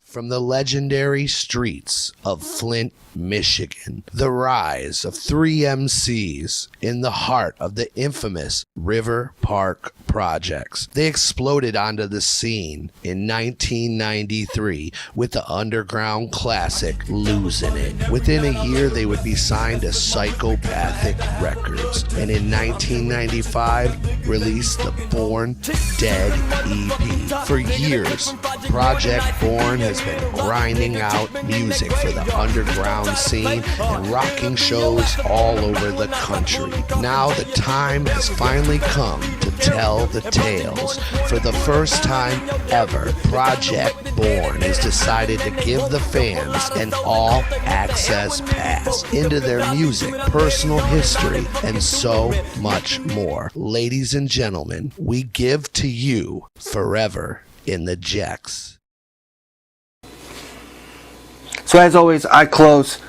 From the legendary streets of Flint, Michigan, the rise of three MCs in the heart of the infamous River Park Projects. They exploded onto the scene in 1993 with the underground classic Losing It. Within a year, they would be signed to Psychopathic Records, and in 1995 released the Born Dead EP. For years, Project Born has been grinding out music for the underground scene and rocking shows all over the country. Now the time has finally come to tell the tales. For the first time ever, Project Born has decided to give the fans an all-access pass into their music, personal history, and so much more. Ladies and gentlemen, we give to you Forever in the Jacks. So as always, I close.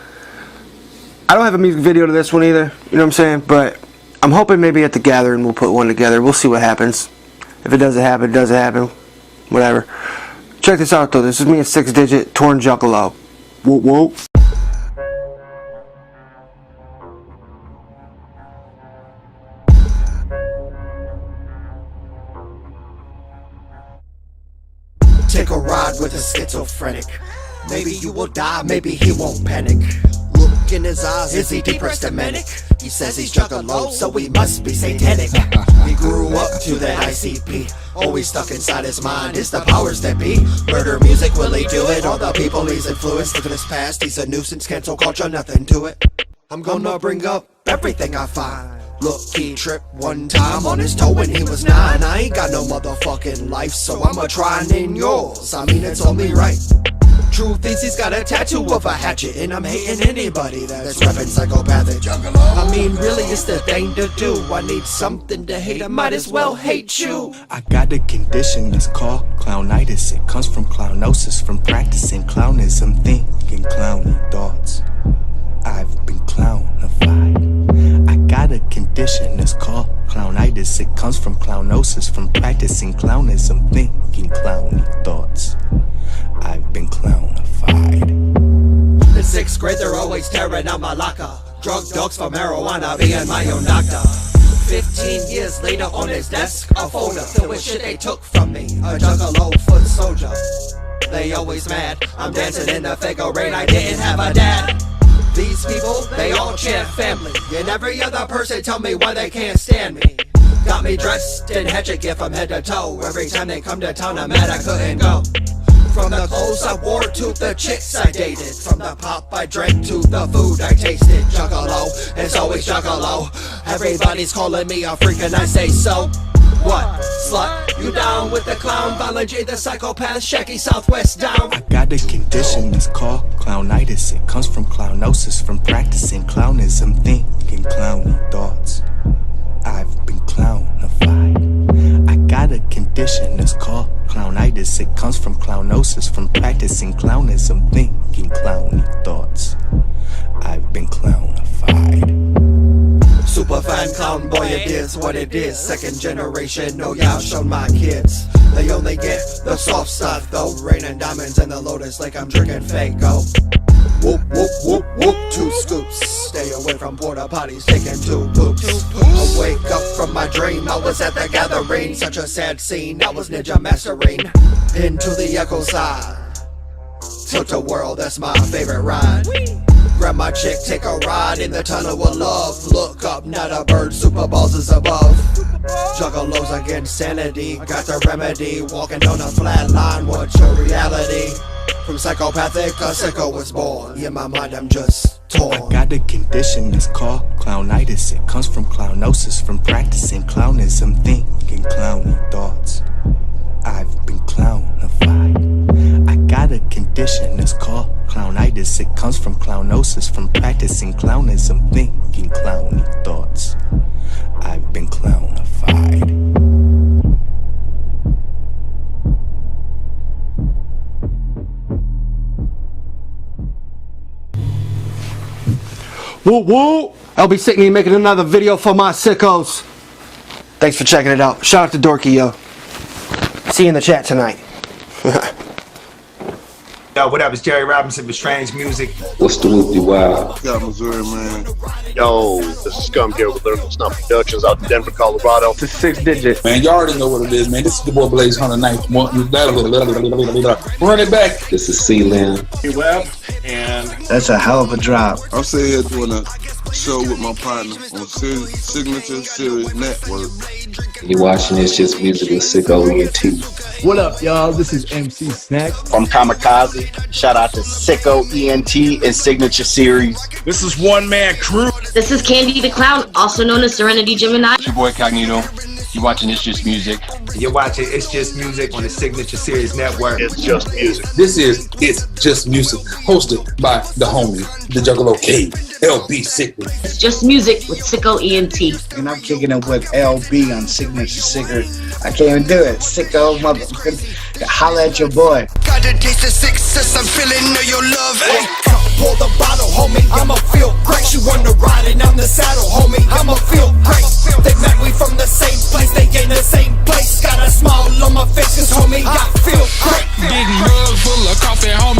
I don't have a music video to this one either, you know what I'm saying? But I'm hoping maybe at the gathering we'll put one together. We'll see what happens. If it doesn't happen, it doesn't happen. Whatever. Check this out though. This is me a 6-digit Torn Juggalo. Whoop whoop. Take a ride with a schizophrenic. Maybe you will die, maybe he won't panic. Look in his eyes, is he depressed and manic? He says he's juggalo, so he must be satanic. He grew up to that ICP. Always stuck inside his mind is the powers that be. Murder music, will he do it? All the people he's influenced. Look at his past, he's a nuisance. Cancel culture, nothing to it. I'm gonna bring up everything I find. Look, he tripped one time on his toe when he was 9. I ain't got no motherfucking life, so I'ma try and in yours. I mean, it's only right. Truth is, he's got a tattoo of a hatchet, and I'm hating anybody that's reppin' psychopathic. I mean, really, it's the thing to do. I need something to hate, I might as well hate you. I got a condition that's called clownitis. It comes from clownosis, from practicing clownism, thinking clowny thoughts. I've been clownified. I got a condition that's called clownitis. It comes from clownosis, from practicing clownism, thinking clowny thoughts. I've been clownified. In 6th grade, they're always tearing out my locker. Drug dogs for marijuana, being my own doctor. 15 years later on his desk, a folder filled with shit they took from me. A juggalo foot soldier. They always mad, I'm dancing in the figure eight, I didn't have a dad. These people, they all chant family. And every other person tell me why they can't stand me. Got me dressed in hatchet gear from head to toe. Every time they come to town, I'm mad I couldn't go. From the clothes I wore to the chicks I dated. From the pop I drank to the food I tasted. Juggalo, it's always juggalo. Everybody's calling me a freak and I say so. What? Slut? You down with the clown? Violent J, the psychopath, Shaky Southwest down. I got a condition that's called clownitis. It comes from clownosis, from practicing clownism, thinking clowny thoughts. I've been clownified. I got a condition that's called clownitis. It comes from clownosis, from practicing clownism, thinking clowny thoughts. I've been clownified. Super fan clown boy, it is what it is. Second generation, no y'all shown my kids. They only get the soft stuff though. Raining diamonds in the Lotus like I'm drinking Fago. Whoop, whoop, whoop, whoop, 2 scoops. Stay away from porta potties, taking 2 poops. I wake up from my dream, I was at the gathering. Such a sad scene, I was ninja mastering. Into the echo side. Tilt a world, that's my favorite ride. Grab my chick, take a ride in the tunnel of love. Look up, not a bird, super balls is above. Juggalos against sanity, got the remedy. Walking on a flat line, what's your reality? From psychopathic, a sicko was born. In my mind, I'm just torn. I got a condition that's called clownitis. It comes from clownosis, from practicing clownism, thinking clowny thoughts. I've been clownified. I got a condition that's called clownitis. It comes from clownosis, from practicing clownism, thinking clowny thoughts. I've been clownified. Woo woo! LB Sickning making another video for my sickos. Thanks for checking it out. Shout out to Dorky, yo. See you in the chat tonight. Yo, what up? It's Jerry Robinson with Strange Music. What's the whoopty wild? Got Missouri, man. Yo, this is Scum here with Lyrical Snuff Productions out in Denver, Colorado. It's 6 digits. Man, y'all already know what it is, man. This is the boy Blaze 109th. Run it back. This is C-Lim. Web, and that's a hell of a drop. I'm sitting here doing a show with my partner on Signature Series Network. You're watching It's Just Music with SicKKo ENT. What up, y'all? This is MC Snack from Kamikaze. Shout out to SicKKo ENT and Signature Series. This is One Man Crew. This is Candy the Clown, also known as Serenity Gemini. It's your boy Cognito. You're watching It's Just Music. You're watching It's Just Music on the Signature Series Network. It's Just Music. This is It's Just Music, hosted by the homie, the Juggalo K, LB Sickning. It's Just Music with SicKKo ENT. And I'm kicking it with LB on Signature Sicker. I can't even do it. SicKKo, motherfucker. Holla at your boy. Got the taste of success, I'm feeling your love. Hey, pour the bottle, homie. I'ma feel great. She wanna ride and I'm the saddle, homie. I'ma feel great. They met me from the same place, they in the same place. Got a smile on my face, cause homie, I feel great. Big mug full of coffee, homie.